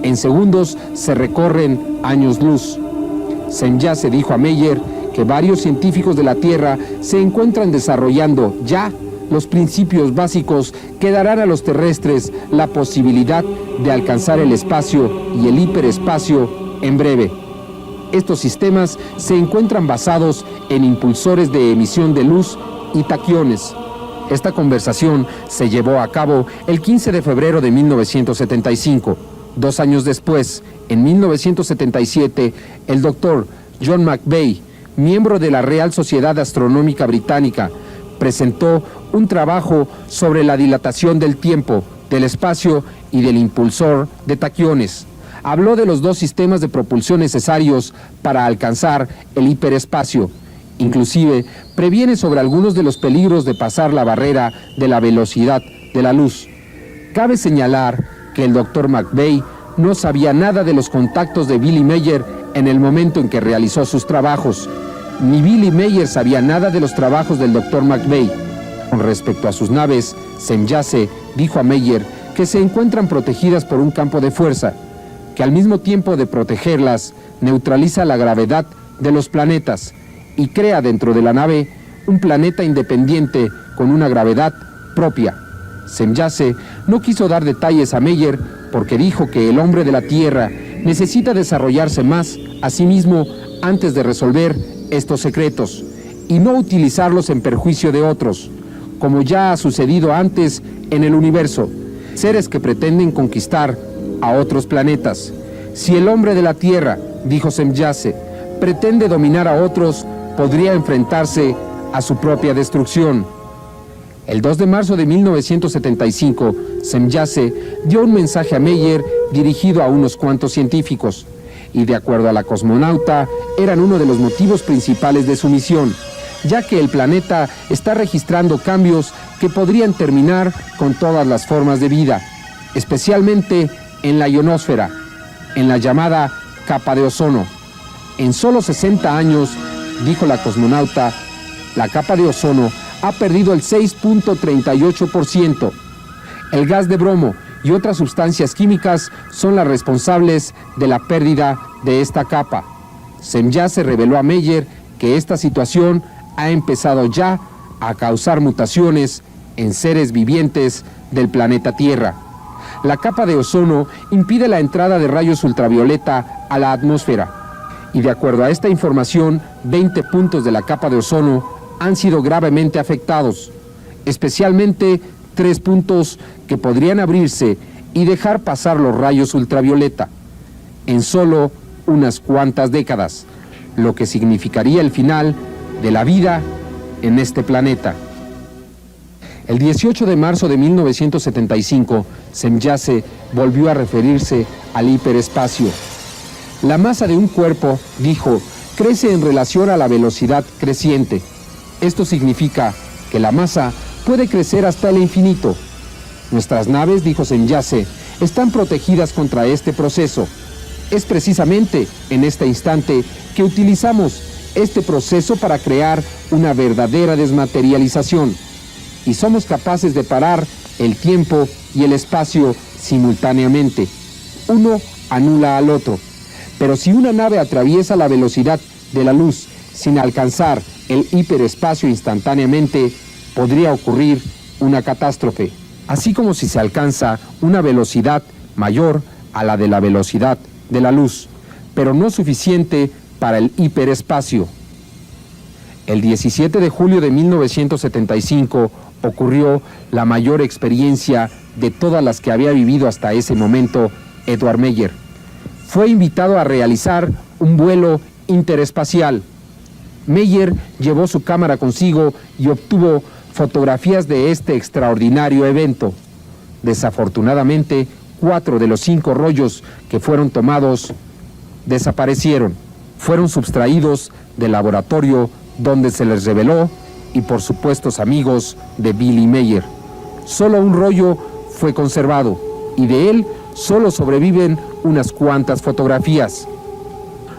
En segundos se recorren años luz. Semjase dijo a Meier que varios científicos de la Tierra se encuentran desarrollando ya los principios básicos que darán a los terrestres la posibilidad de alcanzar el espacio y el hiperespacio en breve. Estos sistemas se encuentran basados en impulsores de emisión de luz y taquiones. Esta conversación se llevó a cabo el 15 de febrero de 1975. 2 años después, en 1977, el doctor John McVeigh, miembro de la Real Sociedad Astronómica Británica, presentó un trabajo sobre la dilatación del tiempo, del espacio y del impulsor de taquiones. Habló de los 2 sistemas de propulsión necesarios para alcanzar el hiperespacio. Inclusive, previene sobre algunos de los peligros de pasar la barrera de la velocidad de la luz. Cabe señalar que el Dr. McVeigh no sabía nada de los contactos de Billy Meier en el momento en que realizó sus trabajos, ni Billy Meier sabía nada de los trabajos del Dr. McVeigh. Con respecto a sus naves, Semjase dijo a Meier que se encuentran protegidas por un campo de fuerza, que al mismo tiempo de protegerlas, neutraliza la gravedad de los planetas y crea dentro de la nave un planeta independiente con una gravedad propia. Semjase no quiso dar detalles a Meier porque dijo que el hombre de la Tierra necesita desarrollarse más a sí mismo antes de resolver estos secretos y no utilizarlos en perjuicio de otros, como ya ha sucedido antes en el universo, seres que pretenden conquistar a otros planetas. Si el hombre de la Tierra, dijo Semjase, pretende dominar a otros, podría enfrentarse a su propia destrucción. El 2 de marzo de 1975, Semjase dio un mensaje a Meier dirigido a unos cuantos científicos, y de acuerdo a la cosmonauta, eran uno de los motivos principales de su misión, ya que el planeta está registrando cambios que podrían terminar con todas las formas de vida, especialmente en la ionosfera, en la llamada capa de ozono. En solo 60 años, dijo la cosmonauta, la capa de ozono ha perdido el 6.38%. El gas de bromo y otras sustancias químicas son las responsables de la pérdida de esta capa. Semjase reveló a Meier que esta situación ha empezado ya a causar mutaciones en seres vivientes del planeta Tierra. La capa de ozono impide la entrada de rayos ultravioleta a la atmósfera. Y de acuerdo a esta información, 20 puntos de la capa de ozono han sido gravemente afectados, especialmente 3 puntos que podrían abrirse y dejar pasar los rayos ultravioleta en solo unas cuantas décadas, lo que significaría el final de la vida en este planeta. El 18 de marzo de 1975, Semjase volvió a referirse al hiperespacio. La masa de un cuerpo, dijo, crece en relación a la velocidad creciente. Esto significa que la masa puede crecer hasta el infinito. Nuestras naves, dijo Semjase, están protegidas contra este proceso. Es precisamente en este instante que utilizamos este proceso para crear una verdadera desmaterialización. Y somos capaces de parar el tiempo y el espacio simultáneamente. Uno anula al otro. Pero si una nave atraviesa la velocidad de la luz sin alcanzar el hiperespacio instantáneamente, podría ocurrir una catástrofe. Así como si se alcanza una velocidad mayor a la de la velocidad de la luz, pero no suficiente para el hiperespacio. El 17 de julio de 1975 ocurrió la mayor experiencia de todas las que había vivido hasta ese momento Edward Meier. Fue invitado a realizar un vuelo interespacial. Meier llevó su cámara consigo y obtuvo fotografías de este extraordinario evento. Desafortunadamente, 4 de los 5 rollos que fueron tomados desaparecieron. Fueron sustraídos del laboratorio donde se les reveló y por supuestos amigos de Billy Meier. Solo un rollo fue conservado y de él solo sobreviven unas cuantas fotografías.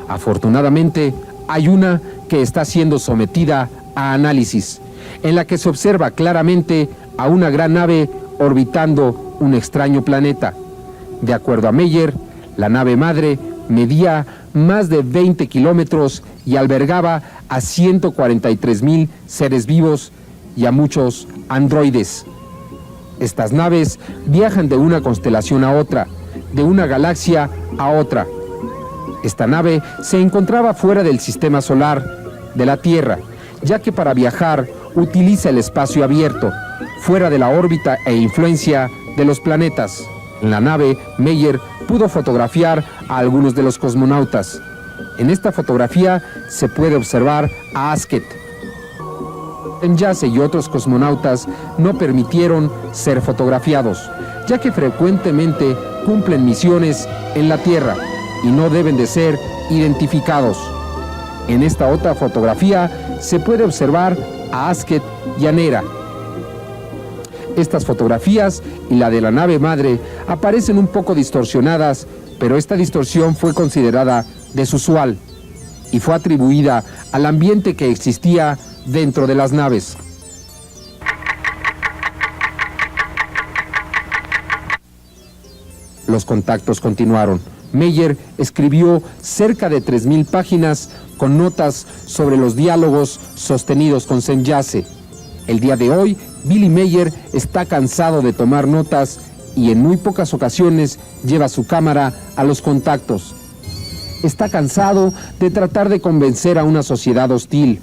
Afortunadamente, hay una que está siendo sometida a análisis, en la que se observa claramente a una gran nave orbitando un extraño planeta. De acuerdo a Meier, la nave madre medía más de 20 kilómetros y albergaba a 143,000 seres vivos y a muchos androides. Estas naves viajan de una constelación a otra, de una galaxia a otra. Esta nave se encontraba fuera del sistema solar de la Tierra, ya que para viajar utiliza el espacio abierto, fuera de la órbita e influencia de los planetas. En la nave, Meier pudo fotografiar a algunos de los cosmonautas. En esta fotografía se puede observar a Asket. Semjase y otros cosmonautas no permitieron ser fotografiados, ya que frecuentemente cumplen misiones en la Tierra y no deben de ser identificados. En esta otra fotografía se puede observar a Asket y a Nera. Estas fotografías y la de la nave madre aparecen un poco distorsionadas, pero esta distorsión fue considerada desusual y fue atribuida al ambiente que existía dentro de las naves. Los contactos continuaron. Meyer escribió cerca de 3,000 páginas con notas sobre los diálogos sostenidos con Semjase. El día de hoy, Billy Meyer está cansado de tomar notas y en muy pocas ocasiones lleva su cámara a los contactos. Está cansado de tratar de convencer a una sociedad hostil.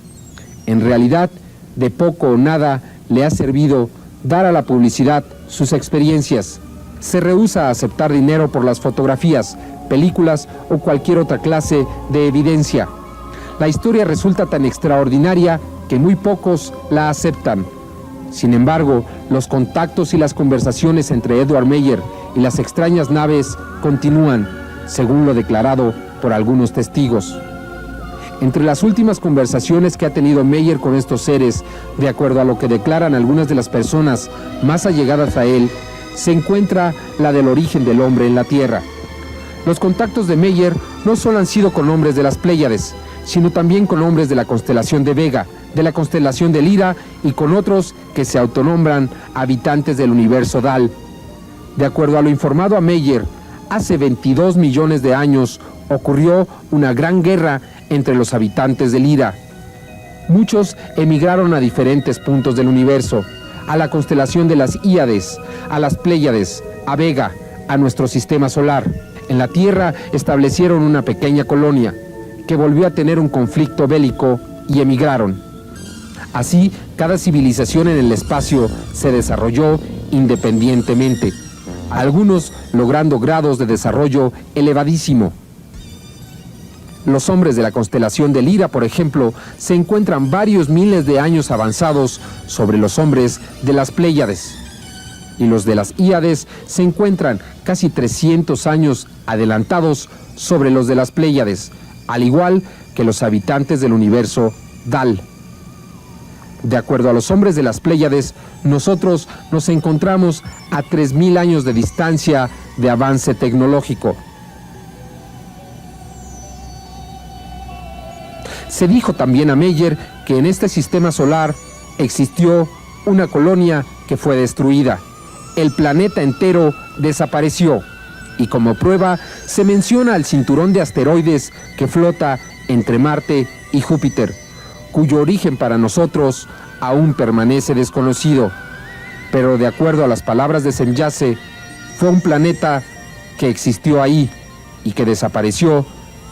En realidad, de poco o nada le ha servido dar a la publicidad sus experiencias. Se rehúsa a aceptar dinero por las fotografías, películas o cualquier otra clase de evidencia. La historia resulta tan extraordinaria que muy pocos la aceptan. Sin embargo, los contactos y las conversaciones entre Edward Meyer y las extrañas naves continúan, según lo declarado por algunos testigos. Entre las últimas conversaciones que ha tenido Meyer con estos seres, de acuerdo a lo que declaran algunas de las personas más allegadas a él, se encuentra la del origen del hombre en la Tierra. Los contactos de Meyer no solo han sido con hombres de las Pléyades, sino también con hombres de la constelación de Vega, de la constelación de Lira y con otros que se autonombran habitantes del universo Dal. De acuerdo a lo informado a Meyer, hace 22 millones de años ocurrió una gran guerra entre los habitantes de Lira. Muchos emigraron a diferentes puntos del universo, a la constelación de las Híades, a las Pléyades, a Vega, a nuestro sistema solar. En la Tierra establecieron una pequeña colonia que volvió a tener un conflicto bélico y emigraron. Así, cada civilización en el espacio se desarrolló independientemente, algunos logrando grados de desarrollo elevadísimo. Los hombres de la constelación de Lira, por ejemplo, se encuentran varios miles de años avanzados sobre los hombres de las Pléyades. Y los de las Híades se encuentran casi 300 años adelantados sobre los de las Pléyades, al igual que los habitantes del universo Dal. De acuerdo a los hombres de las Pléyades, nosotros nos encontramos a 3,000 años de distancia de avance tecnológico. Se dijo también a Meyer que en este sistema solar existió una colonia que fue destruida. El planeta entero desapareció y como prueba se menciona al cinturón de asteroides que flota entre Marte y Júpiter, cuyo origen para nosotros aún permanece desconocido. Pero de acuerdo a las palabras de Semjase, fue un planeta que existió ahí y que desapareció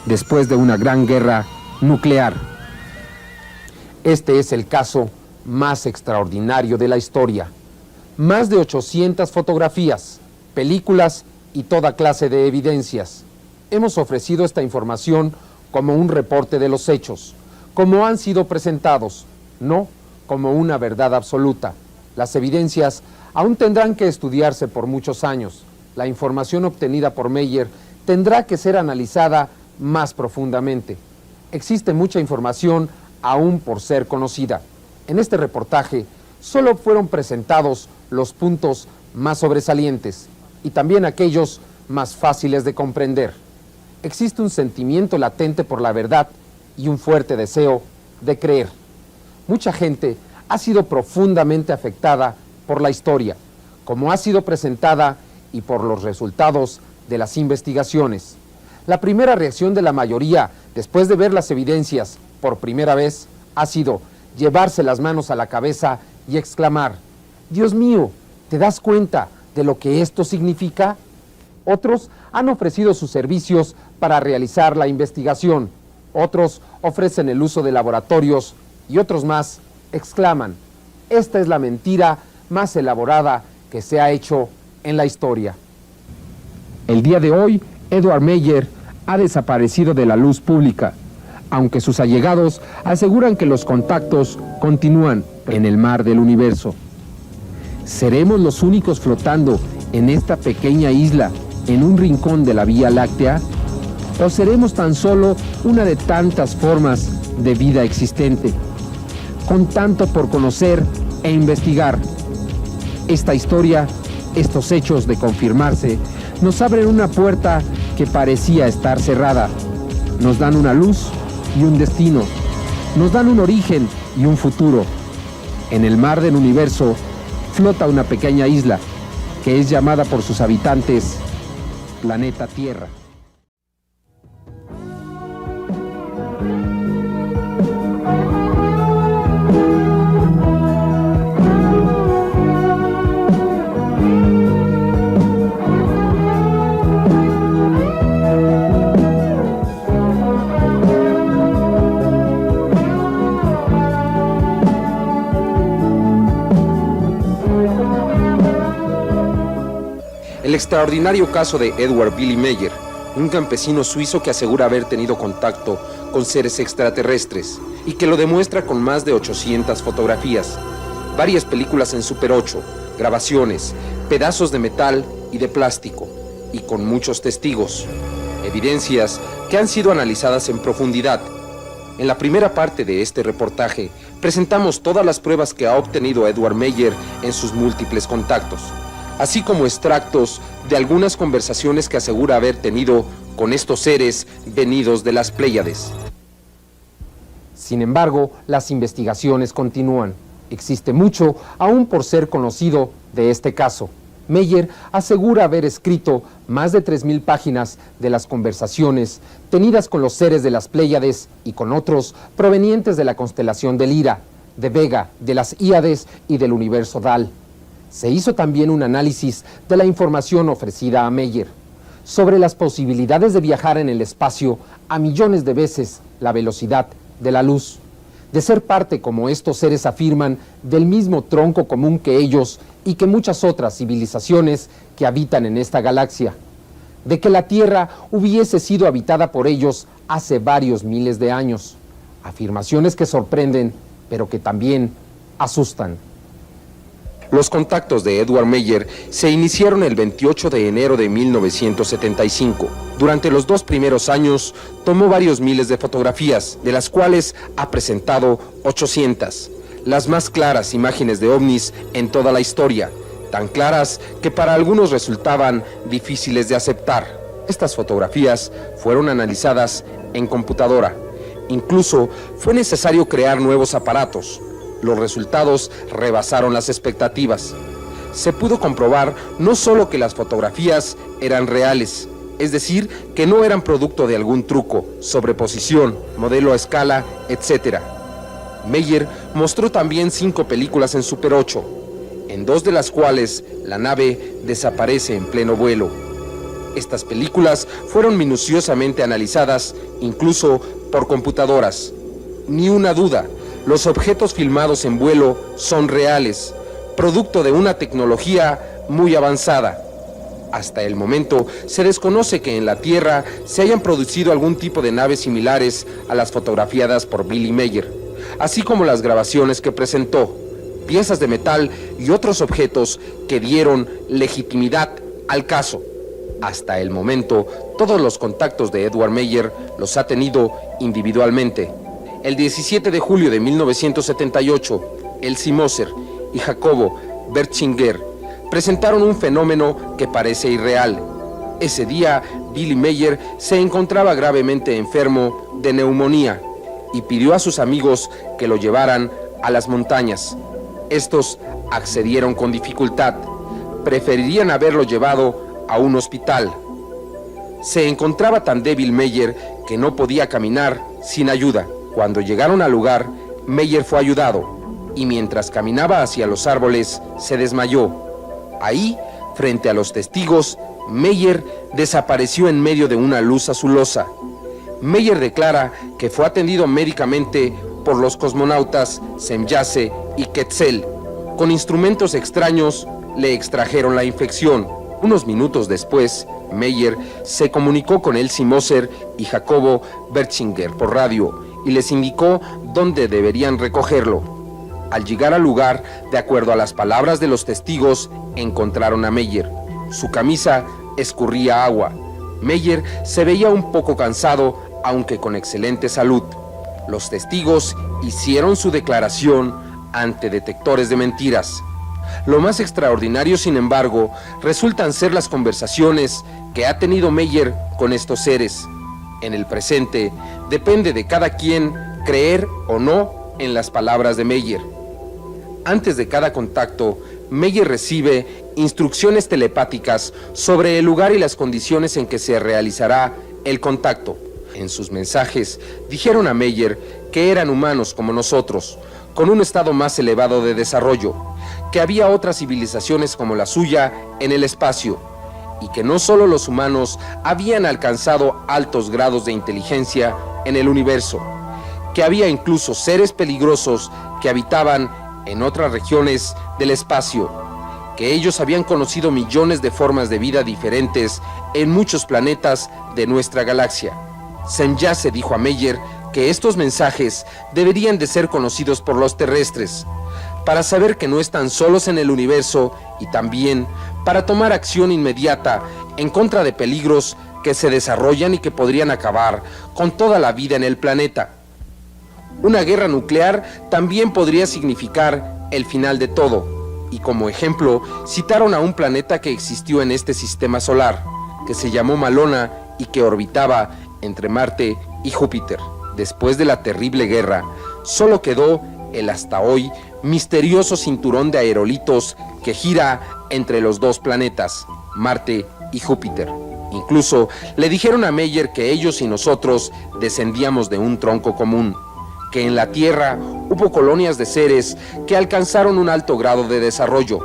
después de una gran guerra nuclear. Este es el caso más extraordinario de la historia. Más de 800 fotografías, películas y toda clase de evidencias. Hemos ofrecido esta información como un reporte de los hechos, como han sido presentados, no como una verdad absoluta. Las evidencias aún tendrán que estudiarse por muchos años. La información obtenida por Meyer tendrá que ser analizada más profundamente. Existe mucha información aún por ser conocida. En este reportaje solo fueron presentados los puntos más sobresalientes y también aquellos más fáciles de comprender. Existe un sentimiento latente por la verdad y un fuerte deseo de creer. Mucha gente ha sido profundamente afectada por la historia, como ha sido presentada y por los resultados de las investigaciones. La primera reacción de la mayoría, después de ver las evidencias por primera vez, ha sido llevarse las manos a la cabeza y exclamar: «Dios mío, ¿te das cuenta de lo que esto significa?». Otros han ofrecido sus servicios para realizar la investigación. Otros ofrecen el uso de laboratorios y otros más exclaman: «Esta es la mentira más elaborada que se ha hecho en la historia». El día de hoy, Edward Meyer ha desaparecido de la luz pública, aunque sus allegados aseguran que los contactos continúan en el mar del universo. ¿Seremos los únicos flotando en esta pequeña isla en un rincón de la Vía Láctea? ¿O seremos tan solo una de tantas formas de vida existente, con tanto por conocer e investigar? Esta historia, estos hechos de confirmarse, nos abren una puerta que parecía estar cerrada. Nos dan una luz y un destino. Nos dan un origen y un futuro. En el mar del universo flota una pequeña isla que es llamada por sus habitantes Planeta Tierra. El extraordinario caso de Edward Billy Meyer, un campesino suizo que asegura haber tenido contacto con seres extraterrestres y que lo demuestra con más de 800 fotografías, varias películas en Super 8, grabaciones, pedazos de metal y de plástico, y con muchos testigos, evidencias que han sido analizadas en profundidad. En la primera parte de este reportaje presentamos todas las pruebas que ha obtenido Edward Meyer en sus múltiples contactos, así como extractos de algunas conversaciones que asegura haber tenido con estos seres venidos de las Pléyades. Sin embargo, las investigaciones continúan. Existe mucho aún por ser conocido de este caso. Meyer asegura haber escrito más de 3,000 páginas de las conversaciones tenidas con los seres de las Pléyades y con otros provenientes de la constelación de Lira, de Vega, de las Híades y del universo Dal. Se hizo también un análisis de la información ofrecida a Meyer sobre las posibilidades de viajar en el espacio a millones de veces la velocidad de la luz, de ser parte, como estos seres afirman, del mismo tronco común que ellos y que muchas otras civilizaciones que habitan en esta galaxia, de que la Tierra hubiese sido habitada por ellos hace varios miles de años. Afirmaciones que sorprenden, pero que también asustan. Los contactos de Edward Meyer se iniciaron el 28 de enero de 1975. Durante los 2 primeros años tomó varios miles de fotografías, de las cuales ha presentado 800, las más claras imágenes de ovnis en toda la historia, tan claras que para algunos resultaban difíciles de aceptar. Estas fotografías fueron analizadas en computadora. Incluso fue necesario crear nuevos aparatos. Los resultados rebasaron las expectativas. Se pudo comprobar no solo que las fotografías eran reales, es decir, que no eran producto de algún truco, sobreposición, modelo a escala, etc. Meyer mostró también 5 películas en Super 8, en 2 de las cuales la nave desaparece en pleno vuelo. Estas películas fueron minuciosamente analizadas, incluso por computadoras. Ni una duda, los objetos filmados en vuelo son reales, producto de una tecnología muy avanzada. Hasta el momento se desconoce que en la Tierra se hayan producido algún tipo de naves similares a las fotografiadas por Billy Meyer, así como las grabaciones que presentó, piezas de metal y otros objetos que dieron legitimidad al caso. Hasta el momento, todos los contactos de Edward Meyer los ha tenido individualmente. El 17 de julio de 1978, Elsie Moser y Jacobo Bertschinger presentaron un fenómeno que parece irreal. Ese día, Billy Meyer se encontraba gravemente enfermo de neumonía y pidió a sus amigos que lo llevaran a las montañas. Estos accedieron con dificultad. Preferirían haberlo llevado a un hospital. Se encontraba tan débil Meyer que no podía caminar sin ayuda. Cuando llegaron al lugar, Meyer fue ayudado y mientras caminaba hacia los árboles, se desmayó. Ahí, frente a los testigos, Meyer desapareció en medio de una luz azulosa. Meyer declara que fue atendido médicamente por los cosmonautas Semyase y Quetzal. Con instrumentos extraños le extrajeron la infección. Unos minutos después, Meyer se comunicó con Elsie Moser y Jacobo Bertschinger por radio y les indicó dónde deberían recogerlo. Al llegar al lugar, de acuerdo a las palabras de los testigos, encontraron a Meyer. Su camisa escurría agua. Meyer se veía un poco cansado, aunque con excelente salud. Los testigos hicieron su declaración ante detectores de mentiras. Lo más extraordinario, sin embargo, resultan ser las conversaciones que ha tenido Meyer con estos seres. En el presente, depende de cada quien creer o no en las palabras de Meyer. Antes de cada contacto, Meyer recibe instrucciones telepáticas sobre el lugar y las condiciones en que se realizará el contacto. En sus mensajes, dijeron a Meyer que eran humanos como nosotros, con un estado más elevado de desarrollo, que había otras civilizaciones como la suya en el espacio, y que no solo los humanos habían alcanzado altos grados de inteligencia en el universo, que había incluso seres peligrosos que habitaban en otras regiones del espacio, que ellos habían conocido millones de formas de vida diferentes en muchos planetas de nuestra galaxia. Semjase dijo a Meyer que estos mensajes deberían de ser conocidos por los terrestres, para saber que no están solos en el universo y también para tomar acción inmediata en contra de peligros que se desarrollan y que podrían acabar con toda la vida en el planeta. Una guerra nuclear también podría significar el final de todo, y como ejemplo citaron a un planeta que existió en este sistema solar, que se llamó Malona y que orbitaba entre Marte y Júpiter. Después de la terrible guerra, solo quedó el hasta hoy misterioso cinturón de aerolitos que gira entre los dos planetas, Marte y Júpiter. Incluso le dijeron a Meyer que ellos y nosotros descendíamos de un tronco común, que en la Tierra hubo colonias de seres que alcanzaron un alto grado de desarrollo.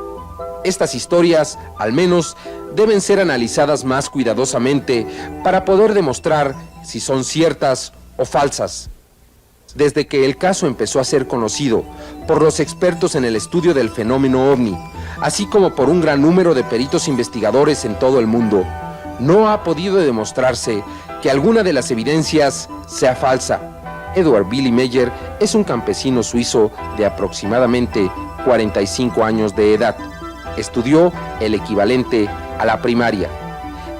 Estas historias, al menos, deben ser analizadas más cuidadosamente para poder demostrar si son ciertas o falsas. Desde que el caso empezó a ser conocido por los expertos en el estudio del fenómeno ovni, así como por un gran número de peritos investigadores en todo el mundo, no ha podido demostrarse que alguna de las evidencias sea falsa. Edward Billy Meyer es un campesino suizo de aproximadamente 45 años de edad. Estudió el equivalente a la primaria.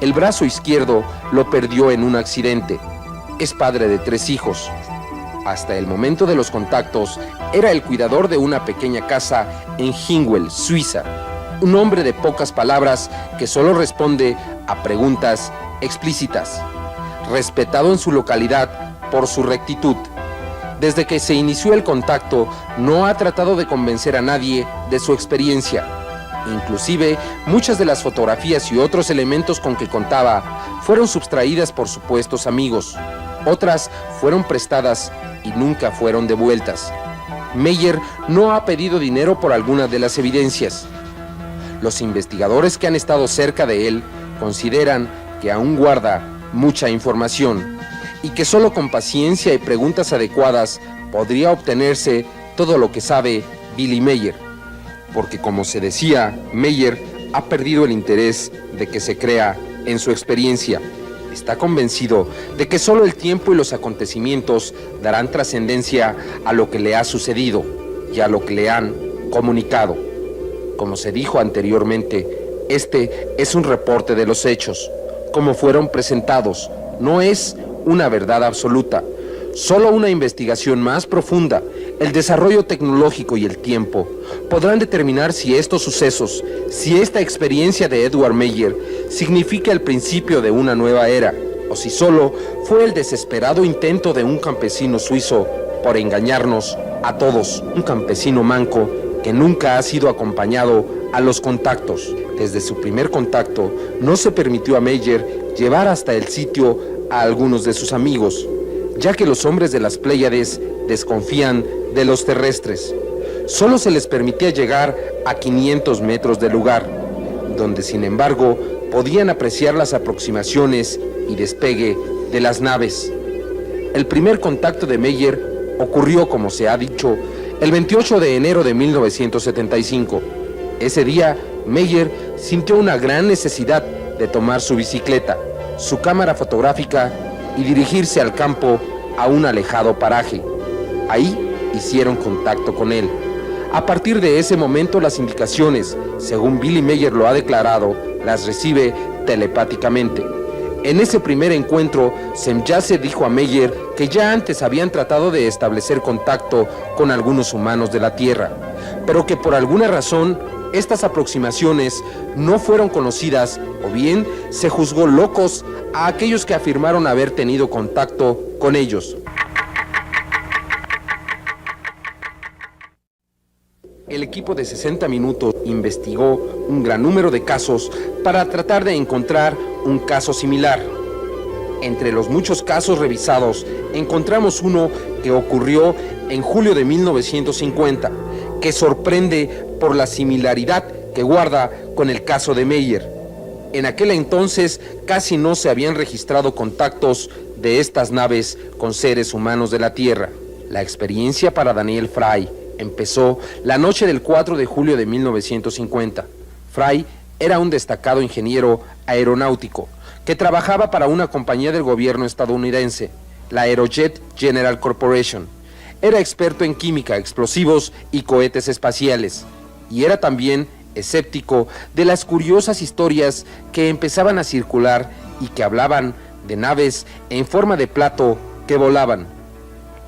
El brazo izquierdo lo perdió en un accidente. Es padre de 3 hijos. Hasta el momento de los contactos, era el cuidador de una pequeña casa en Hingwell, Suiza. Un hombre de pocas palabras que solo responde a preguntas explícitas. Respetado en su localidad por su rectitud. Desde que se inició el contacto, no ha tratado de convencer a nadie de su experiencia. Inclusive, muchas de las fotografías y otros elementos con que contaba fueron sustraídas por supuestos amigos. Otras fueron prestadas y nunca fueron devueltas. Meyer no ha pedido dinero por alguna de las evidencias. Los investigadores que han estado cerca de él consideran que aún guarda mucha información y que solo con paciencia y preguntas adecuadas podría obtenerse todo lo que sabe Billy Meyer. Porque, como se decía, Meyer ha perdido el interés de que se crea en su experiencia. Está convencido de que solo el tiempo y los acontecimientos darán trascendencia a lo que le ha sucedido y a lo que le han comunicado. Como se dijo anteriormente, este es un reporte de los hechos, como fueron presentados. No es una verdad absoluta, solo una investigación más profunda. El desarrollo tecnológico y el tiempo podrán determinar si estos sucesos, si esta experiencia de Edward Meyer significa el principio de una nueva era, o si solo fue el desesperado intento de un campesino suizo por engañarnos a todos, un campesino manco que nunca ha sido acompañado a los contactos. Desde su primer contacto, no se permitió a Meyer llevar hasta el sitio a algunos de sus amigos, ya que los hombres de las Pléyades desconfían de los terrestres. Solo se les permitía llegar a 500 metros del lugar, donde sin embargo podían apreciar las aproximaciones y despegue de las naves. El primer contacto de Meyer ocurrió, como se ha dicho, el 28 de enero de 1975. Ese día, Meyer sintió una gran necesidad de tomar su bicicleta, su cámara fotográfica y dirigirse al campo a un alejado paraje. Ahí hicieron contacto con él. A partir de ese momento, las indicaciones, según Billy Meyer lo ha declarado, las recibe telepáticamente. En ese primer encuentro, Semjase dijo a Meyer que ya antes habían tratado de establecer contacto con algunos humanos de la Tierra, pero que por alguna razón Estas aproximaciones no fueron conocidas o bien se juzgó locos a aquellos que afirmaron haber tenido contacto con ellos. El equipo de 60 Minutos investigó un gran número de casos para tratar de encontrar un caso similar. Entre los muchos casos revisados, encontramos uno que ocurrió en julio de 1950, que sorprende por la similaridad que guarda con el caso de Meyer. En aquel entonces casi no se habían registrado contactos de estas naves con seres humanos de la Tierra. La experiencia para Daniel Fry empezó la noche del 4 de julio de 1950. Fry era un destacado ingeniero aeronáutico que trabajaba para una compañía del gobierno estadounidense, la Aerojet General Corporation. Era experto en química, explosivos y cohetes espaciales, y era también escéptico de las curiosas historias que empezaban a circular y que hablaban de naves en forma de plato que volaban.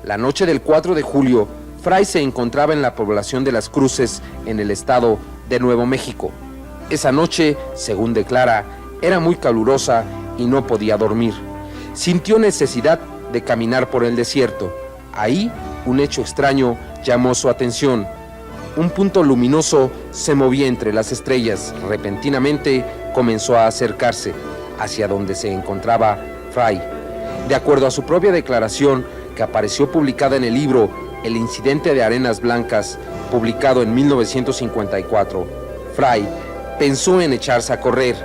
La noche del 4 de julio, Fry se encontraba en la población de Las Cruces, en el estado de Nuevo México. Esa noche, según declara, era muy calurosa y no podía dormir. Sintió necesidad de caminar por el desierto. Ahí, un hecho extraño llamó su atención. Un punto luminoso se movía entre las estrellas. Repentinamente comenzó a acercarse hacia donde se encontraba Fry. De acuerdo a su propia declaración, que apareció publicada en el libro El incidente de Arenas Blancas, publicado en 1954, Fry pensó en echarse a correr,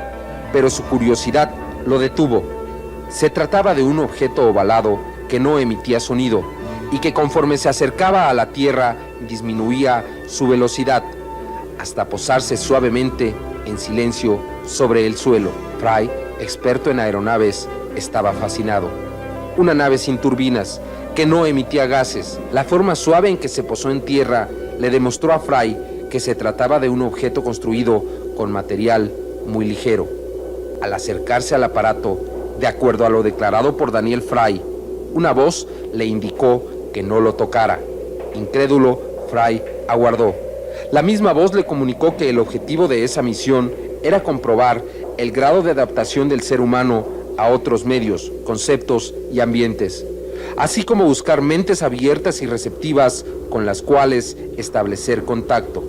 pero su curiosidad lo detuvo. Se trataba de un objeto ovalado que no emitía sonido y que conforme se acercaba a la Tierra disminuía su velocidad hasta posarse suavemente en silencio sobre el suelo. Fry, experto en aeronaves, estaba fascinado. Una nave sin turbinas, que no emitía gases. La forma suave en que se posó en tierra le demostró a Fry que se trataba de un objeto construido con material muy ligero. Al acercarse al aparato, de acuerdo a lo declarado por Daniel Fry, una voz le indicó que no lo tocara. Incrédulo, Fry aguardó. La misma voz le comunicó que el objetivo de esa misión era comprobar el grado de adaptación del ser humano a otros medios, conceptos y ambientes, así como buscar mentes abiertas y receptivas con las cuales establecer contacto.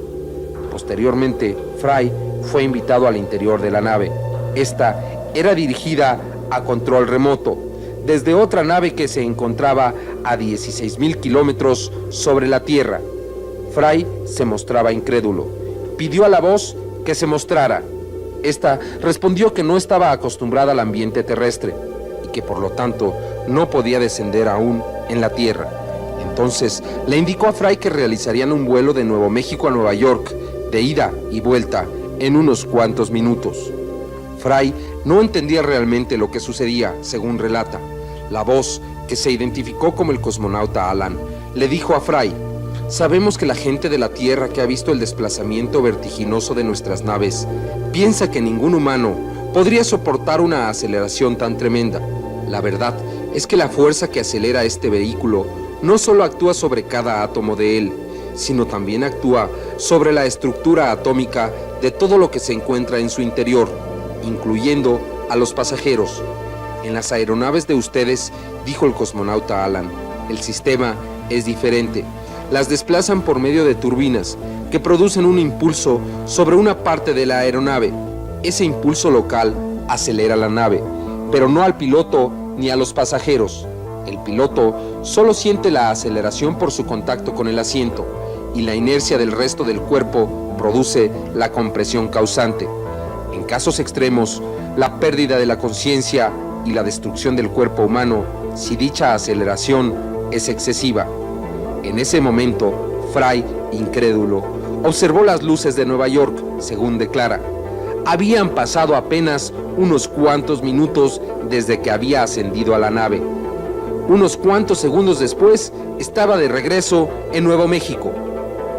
Posteriormente, Fry fue invitado al interior de la nave. Esta era dirigida a control remoto, desde otra nave que se encontraba a 16,000 kilómetros sobre la Tierra. Fry se mostraba incrédulo. Pidió a la voz que se mostrara. Esta respondió que no estaba acostumbrada al ambiente terrestre y que por lo tanto no podía descender aún en la Tierra. Entonces le indicó a Fry que realizarían un vuelo de Nuevo México a Nueva York, de ida y vuelta, en unos cuantos minutos. Fry no entendía realmente lo que sucedía, según relata. La voz, que se identificó como el cosmonauta Alan, le dijo a Fry: sabemos que la gente de la Tierra que ha visto el desplazamiento vertiginoso de nuestras naves piensa que ningún humano podría soportar una aceleración tan tremenda. La verdad es que la fuerza que acelera este vehículo no solo actúa sobre cada átomo de él, sino también actúa sobre la estructura atómica de todo lo que se encuentra en su interior, incluyendo a los pasajeros. En las aeronaves de ustedes, dijo el cosmonauta Alan, el sistema es diferente. Las desplazan por medio de turbinas que producen un impulso sobre una parte de la aeronave. Ese impulso local acelera la nave, pero no al piloto ni a los pasajeros. El piloto solo siente la aceleración por su contacto con el asiento, y la inercia del resto del cuerpo produce la compresión causante. En casos extremos, la pérdida de la conciencia y la destrucción del cuerpo humano si dicha aceleración es excesiva. En ese momento, Fry, incrédulo, observó las luces de Nueva York, según declara. Habían pasado apenas unos cuantos minutos desde que había ascendido a la nave. Unos cuantos segundos después, estaba de regreso en Nuevo México.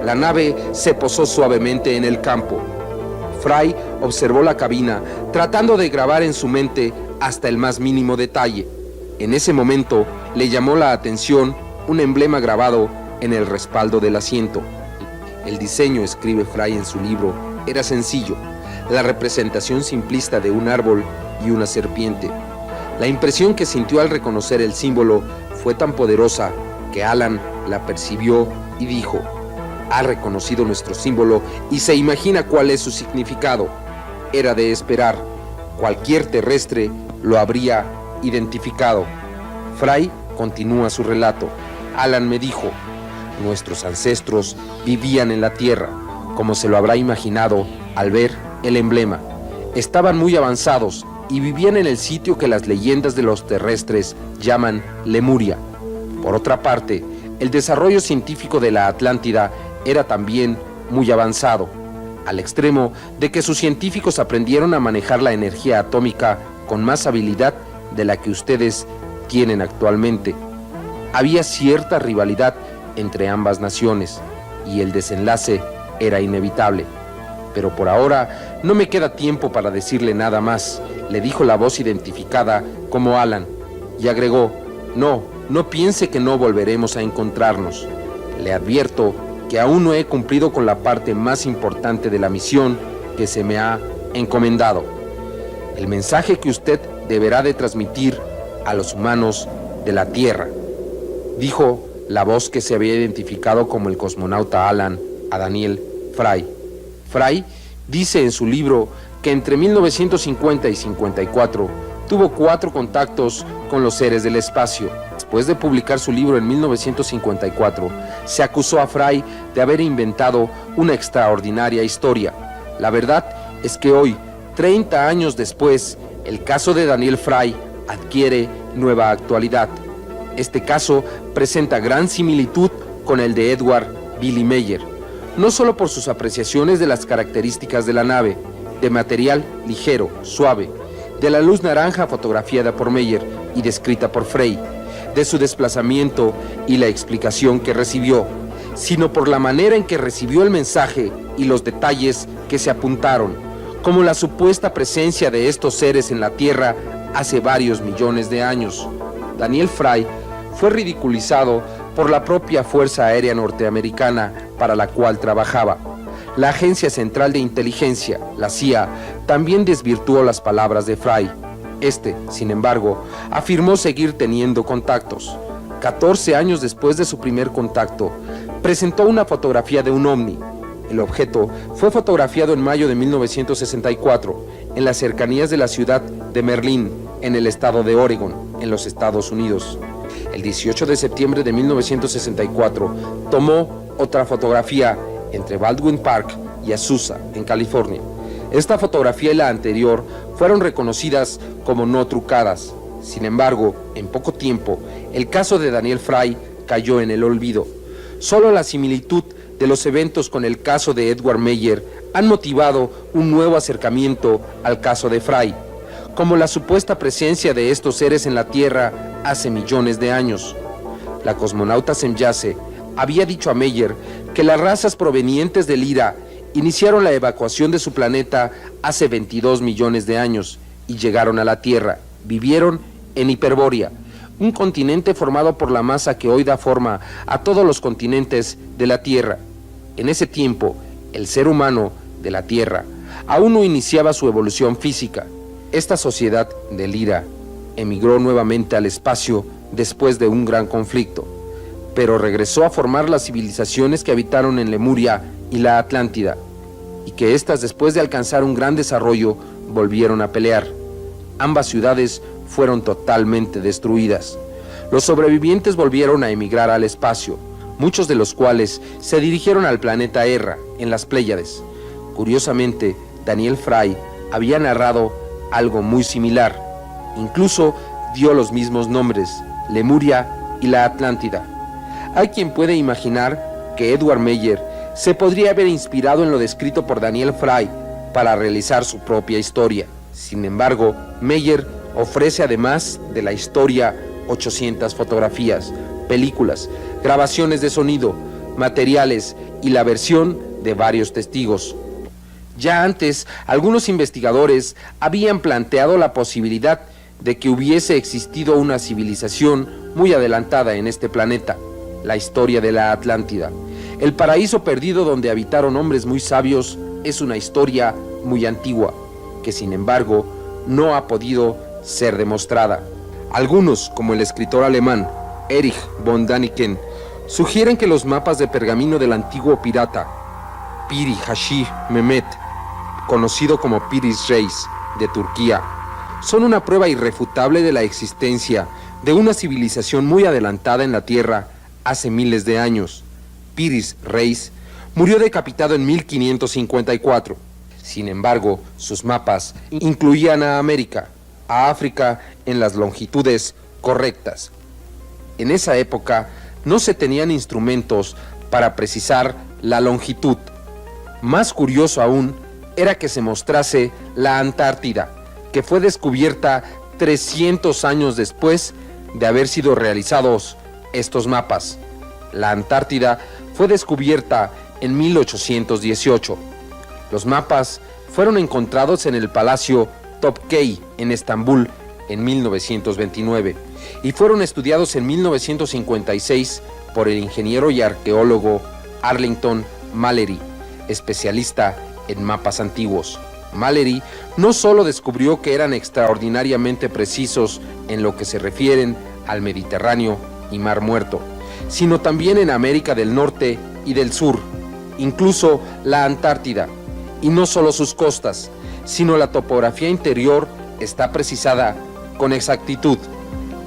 La nave se posó suavemente en el campo. Fry observó la cabina, tratando de grabar en su mente hasta el más mínimo detalle. En ese momento, le llamó la atención un emblema grabado en el respaldo del asiento. El diseño, escribe Fry en su libro, era sencillo, la representación simplista de un árbol y una serpiente. La impresión que sintió al reconocer el símbolo fue tan poderosa que Alan la percibió y dijo: ha reconocido nuestro símbolo y se imagina cuál es su significado. Era de esperar, cualquier terrestre lo habría identificado. Fry continúa su relato. Alan me dijo: nuestros ancestros vivían en la Tierra, como se lo habrá imaginado al ver el emblema. Estaban muy avanzados y vivían en el sitio que las leyendas de los terrestres llaman Lemuria. Por otra parte, el desarrollo científico de la Atlántida era también muy avanzado, al extremo de que sus científicos aprendieron a manejar la energía atómica con más habilidad de la que ustedes tienen actualmente. Había cierta rivalidad entre ambas naciones y el desenlace era inevitable. Pero por ahora no me queda tiempo para decirle nada más, le dijo la voz identificada como Alan, y agregó: no piense que no volveremos a encontrarnos. Le advierto que aún no he cumplido con la parte más importante de la misión que se me ha encomendado. El mensaje que usted deberá de transmitir a los humanos de la Tierra, dijo la voz que se había identificado como el cosmonauta Alan a Daniel Fry. Fry dice en su libro que entre 1950 y 54 tuvo 4 contactos con los seres del espacio. Después de publicar su libro en 1954, se acusó a Fry de haber inventado una extraordinaria historia. La verdad es que hoy, 30 años después, el caso de Daniel Fry adquiere nueva actualidad. Este caso presenta gran similitud con el de Edward Billy Meyer, no solo por sus apreciaciones de las características de la nave, de material ligero, suave, de la luz naranja fotografiada por Meyer y descrita por Frey, de su desplazamiento y la explicación que recibió, sino por la manera en que recibió el mensaje y los detalles que se apuntaron, como la supuesta presencia de estos seres en la Tierra hace varios millones de años. Daniel Fry fue ridiculizado por la propia Fuerza Aérea Norteamericana para la cual trabajaba. La Agencia Central de Inteligencia, la CIA, también desvirtuó las palabras de Fry. Este, sin embargo, afirmó seguir teniendo contactos. 14 años después de su primer contacto, presentó una fotografía de un ovni. El objeto fue fotografiado en mayo de 1964, en las cercanías de la ciudad de Merlín, en el estado de Oregon, en los Estados Unidos. El 18 de septiembre de 1964, tomó otra fotografía entre Baldwin Park y Azusa, en California. Esta fotografía y la anterior fueron reconocidas como no trucadas. Sin embargo, en poco tiempo, el caso de Daniel Fry cayó en el olvido. Solo la similitud de los eventos con el caso de Edward Meyer han motivado un nuevo acercamiento al caso de Fry, como la supuesta presencia de estos seres en la Tierra hace millones de años. La cosmonauta Semjase había dicho a Meyer que las razas provenientes del Lyra iniciaron la evacuación de su planeta hace 22 millones de años y llegaron a la Tierra. Vivieron en Hiperbórea, un continente formado por la masa que hoy da forma a todos los continentes de la Tierra. En ese tiempo, el ser humano de la Tierra aún no iniciaba su evolución física. Esta sociedad del Lyra emigró nuevamente al espacio después de un gran conflicto, pero regresó a formar las civilizaciones que habitaron en Lemuria y la Atlántida, y que éstas, después de alcanzar un gran desarrollo, volvieron a pelear. Ambas ciudades fueron totalmente destruidas. Los sobrevivientes volvieron a emigrar al espacio, muchos de los cuales se dirigieron al planeta Erra, en las Pléyades. Curiosamente, Daniel Fry había narrado algo muy similar. Incluso dio los mismos nombres, Lemuria y la Atlántida. Hay quien puede imaginar que Edward Meyer se podría haber inspirado en lo descrito por Daniel Fry para realizar su propia historia. Sin embargo, Meyer ofrece, además de la historia, 800 fotografías, películas, grabaciones de sonido, materiales y la versión de varios testigos. Ya antes, algunos investigadores habían planteado la posibilidad de que hubiese existido una civilización muy adelantada en este planeta, la historia de la Atlántida, el paraíso perdido donde habitaron hombres muy sabios es una historia muy antigua, que sin embargo no ha podido ser demostrada. Algunos, como el escritor alemán Erich von Däniken, sugieren que los mapas de pergamino del antiguo pirata Piri Hashi Mehmet, conocido como Piris Reis de Turquía, son una prueba irrefutable de la existencia de una civilización muy adelantada en la Tierra hace miles de años. Piris Reis murió decapitado en 1554. Sin embargo, sus mapas incluían a América, a África en las longitudes correctas. En esa época no se tenían instrumentos para precisar la longitud. Más curioso aún era que se mostrase la Antártida, que fue descubierta 300 años después de haber sido realizados estos mapas. La Antártida fue descubierta en 1818. Los mapas fueron encontrados en el Palacio Topkapı en Estambul en 1929 y fueron estudiados en 1956 por el ingeniero y arqueólogo Arlington Mallory, especialista en mapas antiguos. Mallory no solo descubrió que eran extraordinariamente precisos en lo que se refieren al Mediterráneo y Mar Muerto, sino también en América del Norte y del Sur, incluso la Antártida, y no solo sus costas, sino la topografía interior está precisada con exactitud.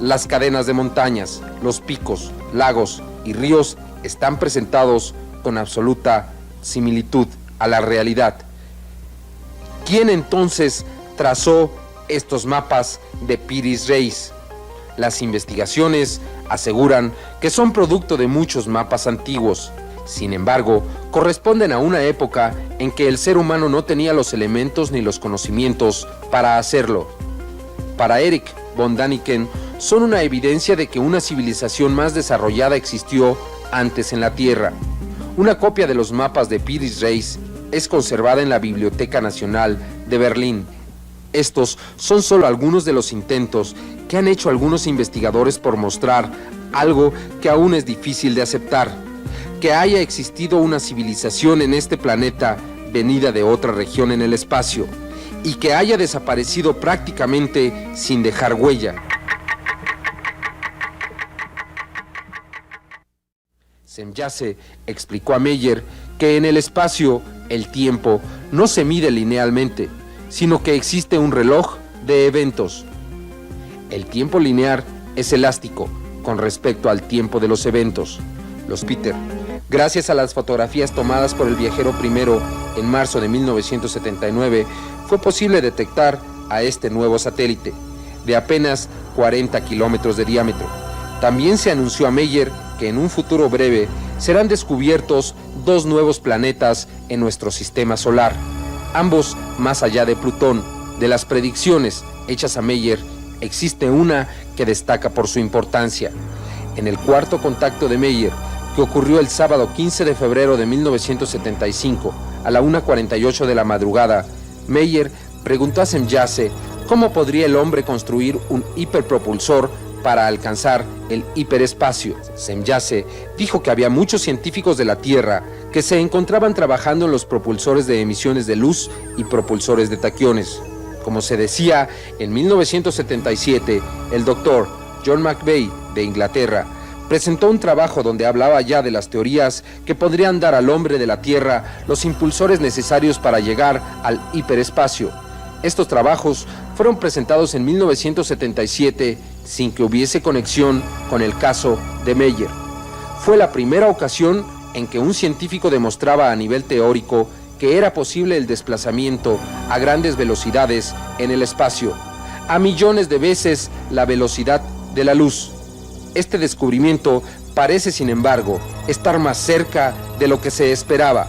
Las cadenas de montañas, los picos, lagos y ríos están presentados con absoluta similitud a la realidad. ¿Quién entonces trazó estos mapas de Piris Reis? Las investigaciones aseguran que son producto de muchos mapas antiguos. Sin embargo, corresponden a una época en que el ser humano no tenía los elementos ni los conocimientos para hacerlo. Para Erich von Däniken, son una evidencia de que una civilización más desarrollada existió antes en la Tierra. Una copia de los mapas de Piris Reis es conservada en la Biblioteca Nacional de Berlín. Estos son solo algunos de los intentos que han hecho algunos investigadores por mostrar algo que aún es difícil de aceptar: que haya existido una civilización en este planeta venida de otra región en el espacio y que haya desaparecido prácticamente sin dejar huella. Semjase explicó a Meyer que en el espacio el tiempo no se mide linealmente, sino que existe un reloj de eventos. El tiempo lineal es elástico con respecto al tiempo de los eventos. Los Peter, gracias a las fotografías tomadas por el viajero primero en marzo de 1979, fue posible detectar a este nuevo satélite, de apenas 40 kilómetros de diámetro. También se anunció a Meyer que en un futuro breve serán descubiertos 2 nuevos planetas en nuestro sistema solar, ambos más allá de Plutón. De las predicciones hechas a Meyer, existe una que destaca por su importancia. En el cuarto contacto de Meyer, que ocurrió el sábado 15 de febrero de 1975 a la 1:48 de la madrugada, Meyer preguntó a Semjase cómo podría el hombre construir un hiperpropulsor para alcanzar el hiperespacio. Semjase dijo que había muchos científicos de la Tierra que se encontraban trabajando en los propulsores de emisiones de luz y propulsores de taquiones. Como se decía, en 1977, el doctor John McVeigh de Inglaterra presentó un trabajo donde hablaba ya de las teorías que podrían dar al hombre de la Tierra los impulsores necesarios para llegar al hiperespacio. Estos trabajos fueron presentados en 1977 sin que hubiese conexión con el caso de Meyer. Fue la primera ocasión en que un científico demostraba a nivel teórico que era posible el desplazamiento a grandes velocidades en el espacio, a millones de veces la velocidad de la luz. Este descubrimiento parece, sin embargo, estar más cerca de lo que se esperaba.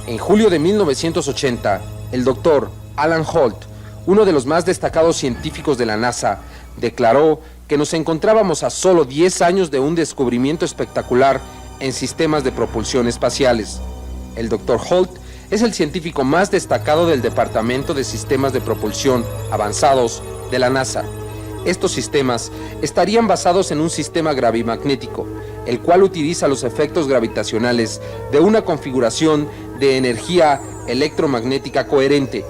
En julio de 1980, el doctor Alan Holt, uno de los más destacados científicos de la NASA, declaró que nos encontrábamos a solo 10 años de un descubrimiento espectacular en sistemas de propulsión espaciales. El doctor Holt es el científico más destacado del Departamento de Sistemas de Propulsión Avanzados de la NASA. Estos sistemas estarían basados en un sistema gravimagnético, el cual utiliza los efectos gravitacionales de una configuración de energía electromagnética coherente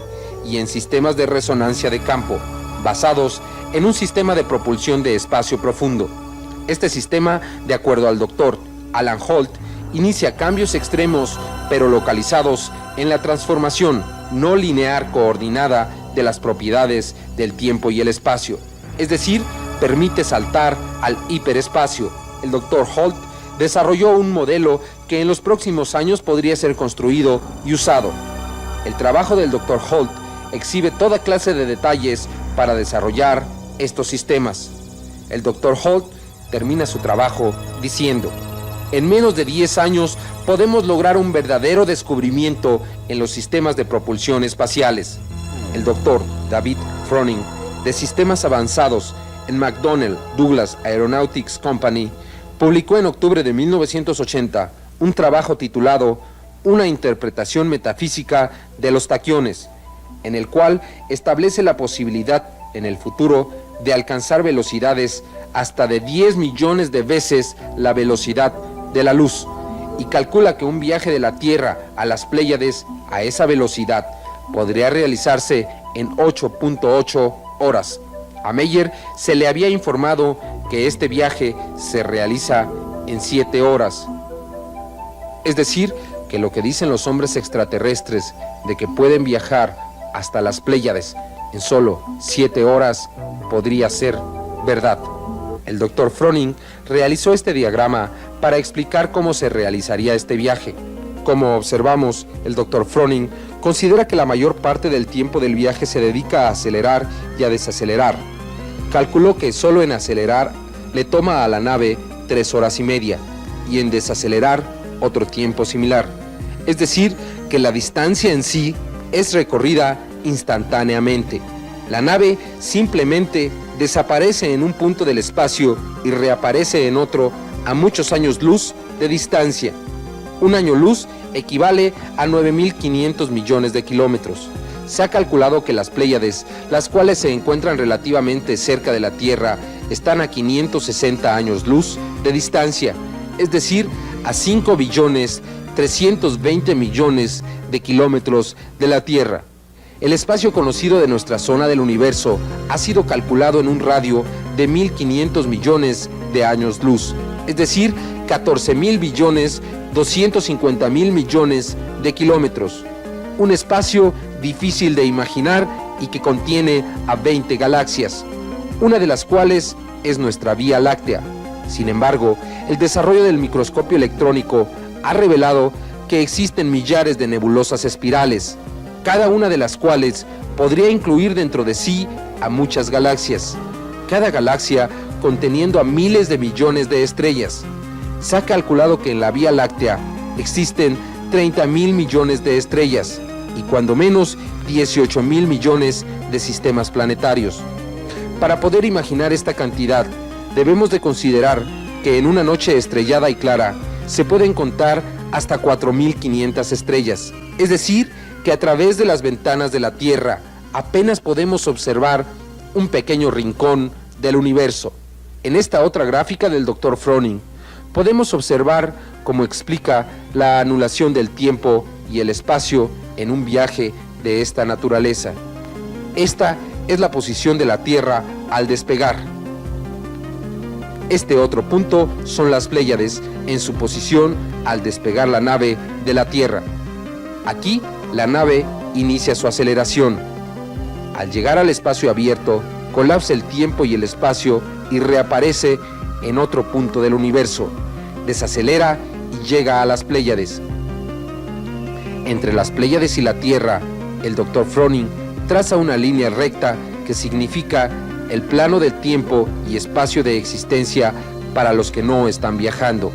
y en sistemas de resonancia de campo, basados en un sistema de propulsión de espacio profundo. Este sistema, de acuerdo al doctor Alan Holt, inicia cambios extremos pero localizados en la transformación no lineal coordinada de las propiedades del tiempo y el espacio, es decir, permite saltar al hiperespacio. El Dr. Holt desarrolló un modelo que en los próximos años podría ser construido y usado. El trabajo del Dr. Holt exhibe toda clase de detalles para desarrollar estos sistemas. El Dr. Holt termina su trabajo diciendo: en menos de 10 años podemos lograr un verdadero descubrimiento en los sistemas de propulsión espaciales. El Dr. David Froning, de Sistemas Avanzados en McDonnell Douglas Aeronautics Company, publicó en octubre de 1980 un trabajo titulado Una interpretación metafísica de los taquiones, en el cual establece la posibilidad en el futuro de alcanzar velocidades hasta de 10 millones de veces la velocidad de la luz, y calcula que un viaje de la Tierra a las Pléyades a esa velocidad podría realizarse en 8.8 horas. A Meyer se le había informado que este viaje se realiza en 7 horas. Es decir, que lo que dicen los hombres extraterrestres de que pueden viajar hasta las Pléyades en solo 7 horas podría ser verdad. El Dr. Froning realizó este diagrama para explicar cómo se realizaría este viaje. Como observamos, el Dr. Froning considera que la mayor parte del tiempo del viaje se dedica a acelerar y a desacelerar. Calculó que solo en acelerar le toma a la nave 3 horas y media y en desacelerar otro tiempo similar. Es decir, que la distancia en sí es recorrida instantáneamente. La nave simplemente desaparece en un punto del espacio y reaparece en otro a muchos años luz de distancia. Un año luz equivale a 9.500 millones de kilómetros. Se ha calculado que las Pléyades, las cuales se encuentran relativamente cerca de la Tierra, están a 560 años luz de distancia, es decir, a 5.320 millones de kilómetros de la Tierra. El espacio conocido de nuestra zona del universo ha sido calculado en un radio de 1.500 millones de años luz, es decir, 14.250.000 millones de kilómetros. Un espacio difícil de imaginar y que contiene a 20 galaxias, una de las cuales es nuestra Vía Láctea. Sin embargo, el desarrollo del microscopio electrónico ha revelado que existen millares de nebulosas espirales, cada una de las cuales podría incluir dentro de sí a muchas galaxias, cada galaxia conteniendo a miles de millones de estrellas. Se ha calculado que en la Vía Láctea existen 30.000 millones de estrellas y cuando menos 18.000 millones de sistemas planetarios. Para poder imaginar esta cantidad, debemos de considerar que en una noche estrellada y clara se pueden contar hasta 4.500 estrellas, es decir, que a través de las ventanas de la Tierra apenas podemos observar un pequeño rincón del universo. En esta otra gráfica del Dr. Froning podemos observar cómo explica la anulación del tiempo y el espacio en un viaje de esta naturaleza. Esta es la posición de la Tierra al despegar. Este otro punto son las Pléyades en su posición al despegar la nave de la Tierra. Aquí la nave inicia su aceleración. Al llegar al espacio abierto, colapsa el tiempo y el espacio y reaparece en otro punto del universo. Desacelera y llega a las Pléyades. Entre las Pléyades y la Tierra, el Dr. Froning traza una línea recta que significa el plano del tiempo y espacio de existencia para los que no están viajando.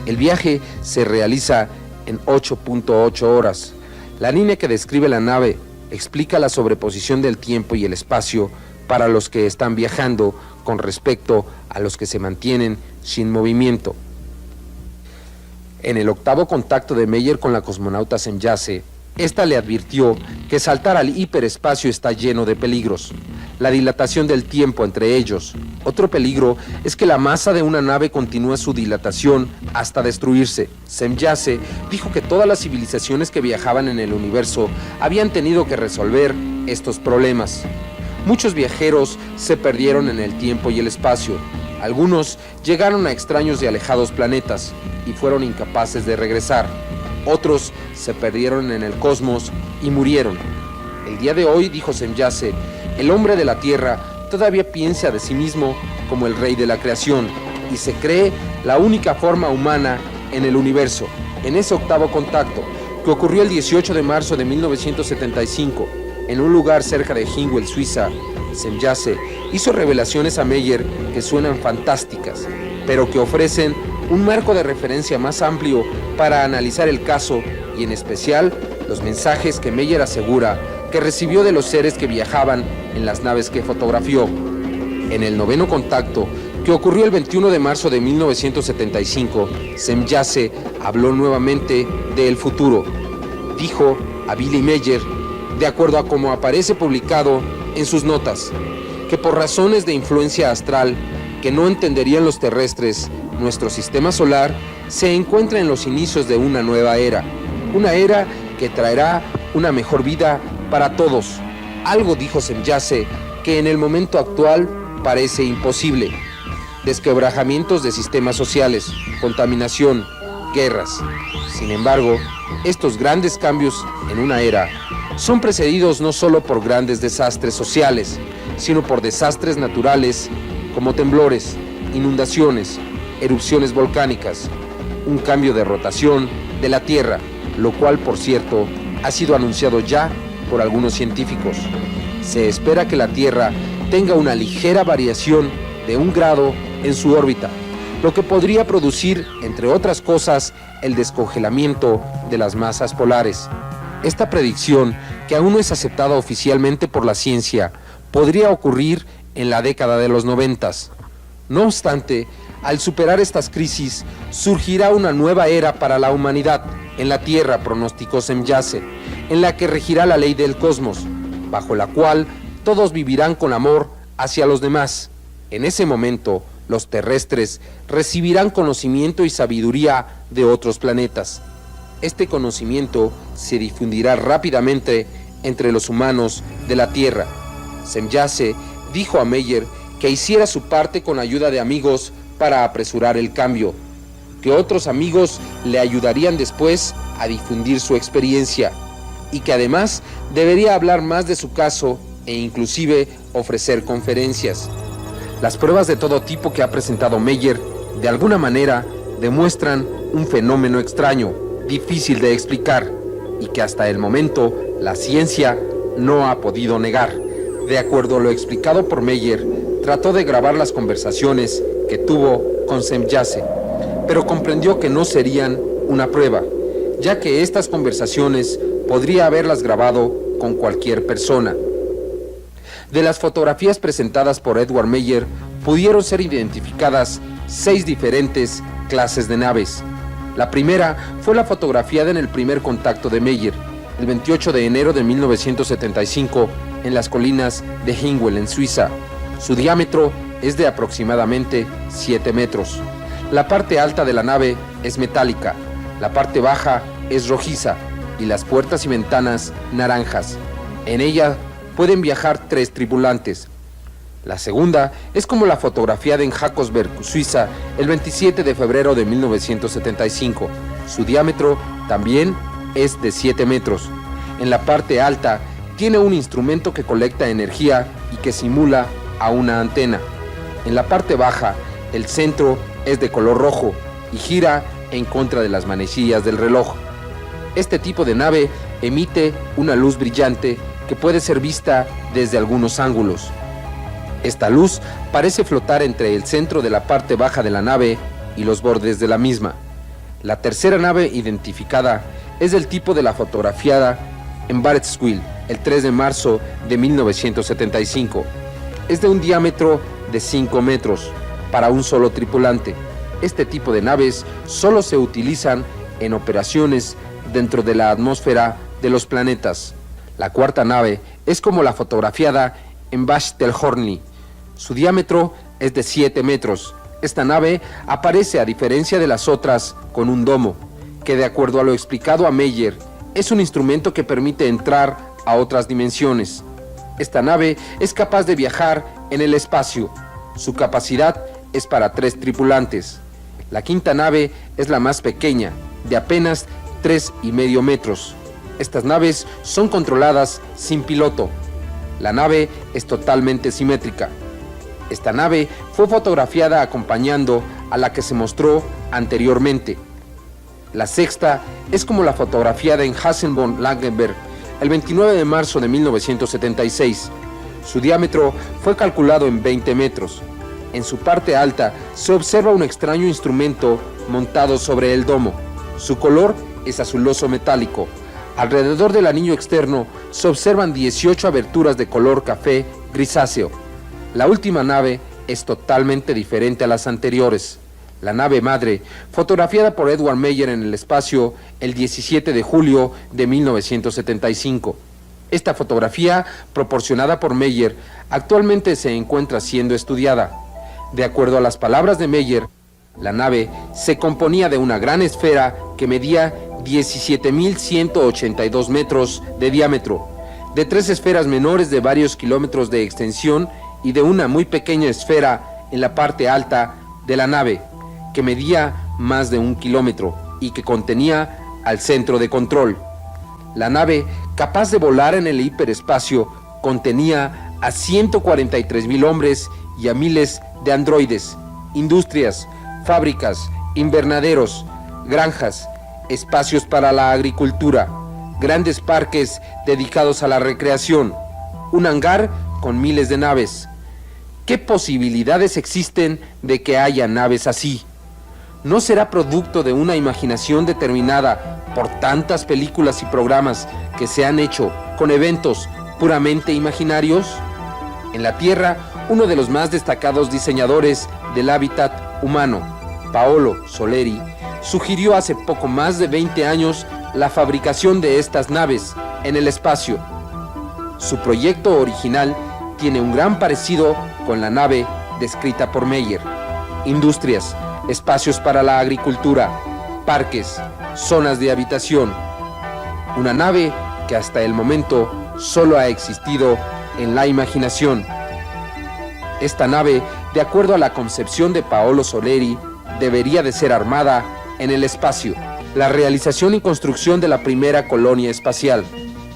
El viaje se realiza en 8.8 horas. La línea que describe la nave explica la sobreposición del tiempo y el espacio para los que están viajando con respecto a los que se mantienen sin movimiento. En el octavo contacto de Meyer con la cosmonauta Semyase, esta le advirtió que saltar al hiperespacio está lleno de peligros. La dilatación del tiempo entre ellos Otro peligro es que la masa de una nave continúa su dilatación hasta destruirse. Semjase dijo que todas las civilizaciones que viajaban en el universo habían tenido que resolver estos problemas. Muchos viajeros se perdieron en el tiempo y el espacio. Algunos llegaron a extraños y alejados planetas y fueron incapaces de regresar. Otros se perdieron en el cosmos y murieron. El día de hoy, dijo Semjase, el hombre de la Tierra todavía piensa de sí mismo como el rey de la creación y se cree la única forma humana en el universo. En ese octavo contacto, que ocurrió el 18 de marzo de 1975, en un lugar cerca de Hingwel, Suiza, Semjase hizo revelaciones a Meyer que suenan fantásticas, pero que ofrecen un marco de referencia más amplio para analizar el caso y en especial los mensajes que Meyer asegura que recibió de los seres que viajaban en las naves que fotografió. En el noveno contacto, que ocurrió el 21 de marzo de 1975, Semjase habló nuevamente del futuro. Dijo a Billy Meyer, de acuerdo a como aparece publicado en sus notas, que por razones de influencia astral que no entenderían los terrestres, nuestro sistema solar se encuentra en los inicios de una nueva era, una era que traerá una mejor vida para todos. Algo, dijo Semjase, que en el momento actual parece imposible. Desquebrajamientos de sistemas sociales, contaminación, guerras. Sin embargo, estos grandes cambios en una era son precedidos no solo por grandes desastres sociales, sino por desastres naturales como temblores, inundaciones, erupciones volcánicas, un cambio de rotación de la Tierra, lo cual, por cierto, ha sido anunciado ya por algunos científicos. Se espera que la Tierra tenga una ligera variación de 1 grado en su órbita, lo que podría producir, entre otras cosas, el descongelamiento de las masas polares. Esta predicción, que aún no es aceptada oficialmente por la ciencia, podría ocurrir en la década de los 90. No obstante, al superar estas crisis, surgirá una nueva era para la humanidad en la Tierra, pronosticó Semjase, en la que regirá la ley del cosmos, bajo la cual todos vivirán con amor hacia los demás. En ese momento, los terrestres recibirán conocimiento y sabiduría de otros planetas. Este conocimiento se difundirá rápidamente entre los humanos de la Tierra. Semjase dijo a Meyer que hiciera su parte con ayuda de amigos para apresurar el cambio, que otros amigos le ayudarían después a difundir su experiencia y que además debería hablar más de su caso e inclusive ofrecer conferencias. Las pruebas de todo tipo que ha presentado Meyer, de alguna manera, demuestran un fenómeno extraño, difícil de explicar y que hasta el momento la ciencia no ha podido negar. De acuerdo a lo explicado por Meyer, trató de grabar las conversaciones que tuvo con Semjase, pero comprendió que no serían una prueba, ya que estas conversaciones podría haberlas grabado con cualquier persona. De las fotografías presentadas por Edward Meyer, pudieron ser identificadas 6 diferentes clases de naves. La primera fue la fotografiada en el primer contacto de Meyer, el 28 de enero de 1975, en las colinas de Hingwel, en Suiza. Su diámetro es de aproximadamente 7 metros. La parte alta de la nave es metálica, la parte baja es rojiza y las puertas y ventanas naranjas. En ella pueden viajar 3 tripulantes. La segunda es como la fotografiada en Hackersberg, Suiza, el 27 de febrero de 1975. Su diámetro también es de 7 metros. En la parte alta tiene un instrumento que colecta energía y que simula a una antena. En la parte baja, el centro es de color rojo y gira en contra de las manecillas del reloj. Este tipo de nave emite una luz brillante que puede ser vista desde algunos ángulos. Esta luz parece flotar entre el centro de la parte baja de la nave y los bordes de la misma. La tercera nave identificada es del tipo de la fotografiada en Baretsville el 3 de marzo de 1975. Es de un diámetro de 5 metros para un solo tripulante. Este tipo de naves solo se utilizan en operaciones dentro de la atmósfera de los planetas. La cuarta nave es como la fotografiada en Bachtelhorny. Su diámetro es de 7 metros. Esta nave aparece, a diferencia de las otras, con un domo, que de acuerdo a lo explicado a Meyer, es un instrumento que permite entrar a otras dimensiones. Esta nave es capaz de viajar en el espacio. Su capacidad es para 3 tripulantes. La quinta nave es la más pequeña, de apenas 3,5 metros. Estas naves son controladas sin piloto. La nave es totalmente simétrica. Esta nave fue fotografiada acompañando a la que se mostró anteriormente. La sexta es como la fotografiada en Hasselborn-Langenberg el 29 de marzo de 1976. Su diámetro fue calculado en 20 metros. En su parte alta se observa un extraño instrumento montado sobre el domo. Su color es azuloso metálico. Alrededor del anillo externo se observan 18 aberturas de color café grisáceo. La última nave es totalmente diferente a las anteriores. La nave madre, fotografiada por Edward Meyer en el espacio el 17 de julio de 1975. Esta fotografía, proporcionada por Meyer, actualmente se encuentra siendo estudiada. De acuerdo a las palabras de Meyer, la nave se componía de una gran esfera que medía 17.182 metros de diámetro, de 3 esferas menores de varios kilómetros de extensión y de una muy pequeña esfera en la parte alta de la nave, que medía más de 1 kilómetro y que contenía al centro de control. La nave, capaz de volar en el hiperespacio, contenía a 143,000 hombres y a miles de androides, industrias, fábricas, invernaderos, granjas, espacios para la agricultura, grandes parques dedicados a la recreación, un hangar con miles de naves. ¿Qué posibilidades existen de que haya naves así? ¿No será producto de una imaginación determinada por tantas películas y programas que se han hecho con eventos puramente imaginarios? En la Tierra, uno de los más destacados diseñadores del hábitat humano, Paolo Soleri, sugirió hace poco más de 20 años la fabricación de estas naves en el espacio. Su proyecto original tiene un gran parecido con la nave descrita por Meyer. Industrias, espacios para la agricultura, parques, zonas de habitación. Una nave que hasta el momento solo ha existido en la imaginación. Esta nave, de acuerdo a la concepción de Paolo Soleri, debería de ser armada en el espacio. La realización y construcción de la primera colonia espacial.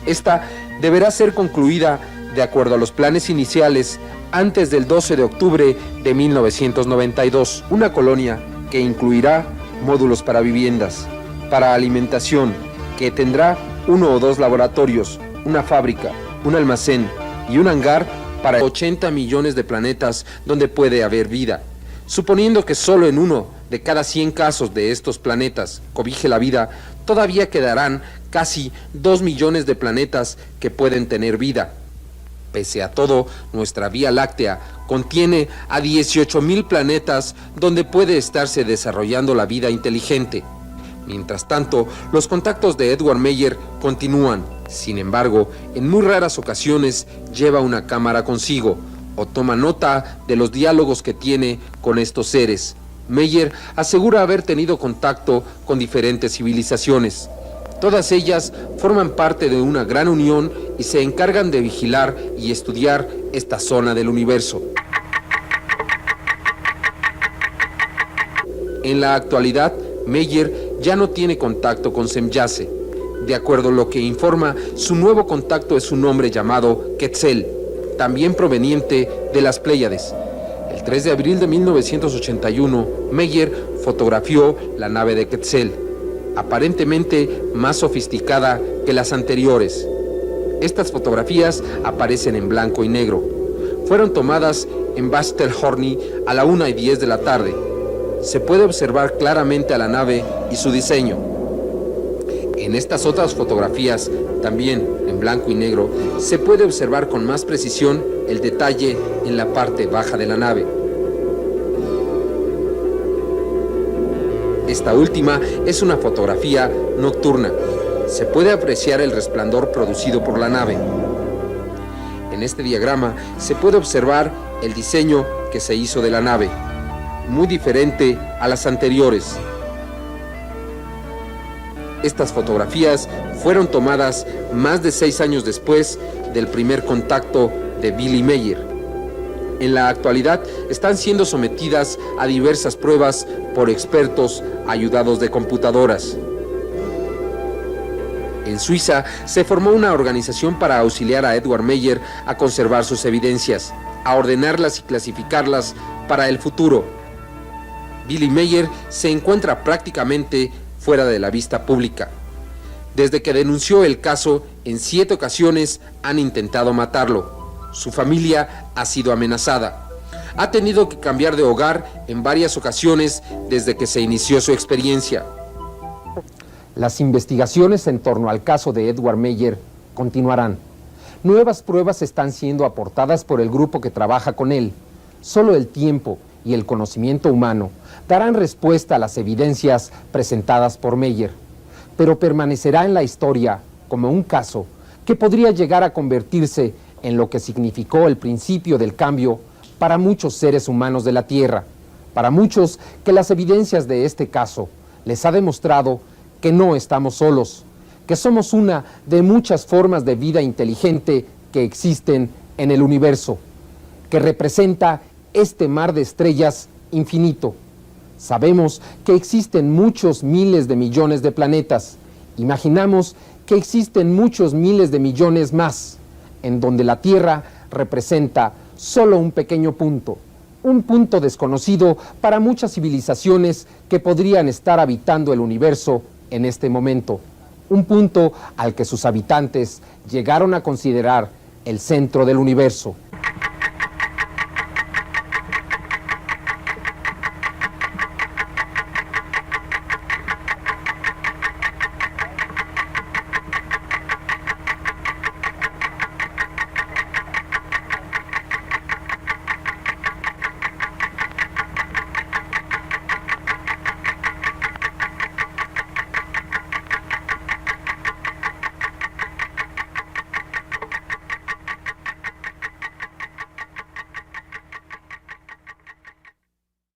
Esta deberá ser concluida de acuerdo a los planes iniciales antes del 12 de octubre de 1992. Una colonia que incluirá módulos para viviendas, para alimentación, que tendrá 1 o 2 laboratorios, una fábrica, un almacén y un hangar para 80 millones de planetas donde puede haber vida. Suponiendo que solo en 1 de cada 100 casos de estos planetas cobije la vida, todavía quedarán casi 2 millones de planetas que pueden tener vida. Pese a todo, nuestra Vía Láctea contiene a 18,000 planetas donde puede estarse desarrollando la vida inteligente. Mientras tanto, los contactos de Edward Meyer continúan. Sin embargo, en muy raras ocasiones lleva una cámara consigo o toma nota de los diálogos que tiene con estos seres. Meyer asegura haber tenido contacto con diferentes civilizaciones. Todas ellas forman parte de una gran unión y se encargan de vigilar y estudiar esta zona del universo. En la actualidad, Meyer ya no tiene contacto con Semjase. De acuerdo a lo que informa, su nuevo contacto es un hombre llamado Quetzal, también proveniente de las Pléyades. El 3 de abril de 1981, Meyer fotografió la nave de Quetzal, aparentemente más sofisticada que las anteriores. Estas fotografías aparecen en blanco y negro. Fueron tomadas en Bastelhorny a la 1:10 de la tarde. Se puede observar claramente a la nave y su diseño. En estas otras fotografías, también en blanco y negro, se puede observar con más precisión el detalle en la parte baja de la nave. Esta última es una fotografía nocturna. Se puede apreciar el resplandor producido por la nave. En este diagrama se puede observar el diseño que se hizo de la nave, muy diferente a las anteriores. Estas fotografías fueron tomadas más de 6 años después del primer contacto de Billy Meier. En la actualidad están siendo sometidas a diversas pruebas por expertos ayudados de computadoras. En Suiza se formó una organización para auxiliar a Edward Meier a conservar sus evidencias, a ordenarlas y clasificarlas para el futuro. Billy Meier se encuentra prácticamente fuera de la vista pública. Desde que denunció el caso, en 7 ocasiones han intentado matarlo. Su familia ha sido amenazada. Ha tenido que cambiar de hogar en varias ocasiones desde que se inició su experiencia. Las investigaciones en torno al caso de Edward Meier continuarán. Nuevas pruebas están siendo aportadas por el grupo que trabaja con él. Solo el tiempo y el conocimiento humano darán respuesta a las evidencias presentadas por Meier, pero permanecerá en la historia como un caso que podría llegar a convertirse en lo que significó el principio del cambio para muchos seres humanos de la Tierra, para muchos que las evidencias de este caso les ha demostrado que no estamos solos, que somos una de muchas formas de vida inteligente que existen en el universo, que representa este mar de estrellas infinito. Sabemos que existen muchos miles de millones de planetas. Imaginamos que existen muchos miles de millones más, en donde la Tierra representa solo un pequeño punto, un punto desconocido para muchas civilizaciones que podrían estar habitando el universo en este momento, un punto al que sus habitantes llegaron a considerar el centro del universo.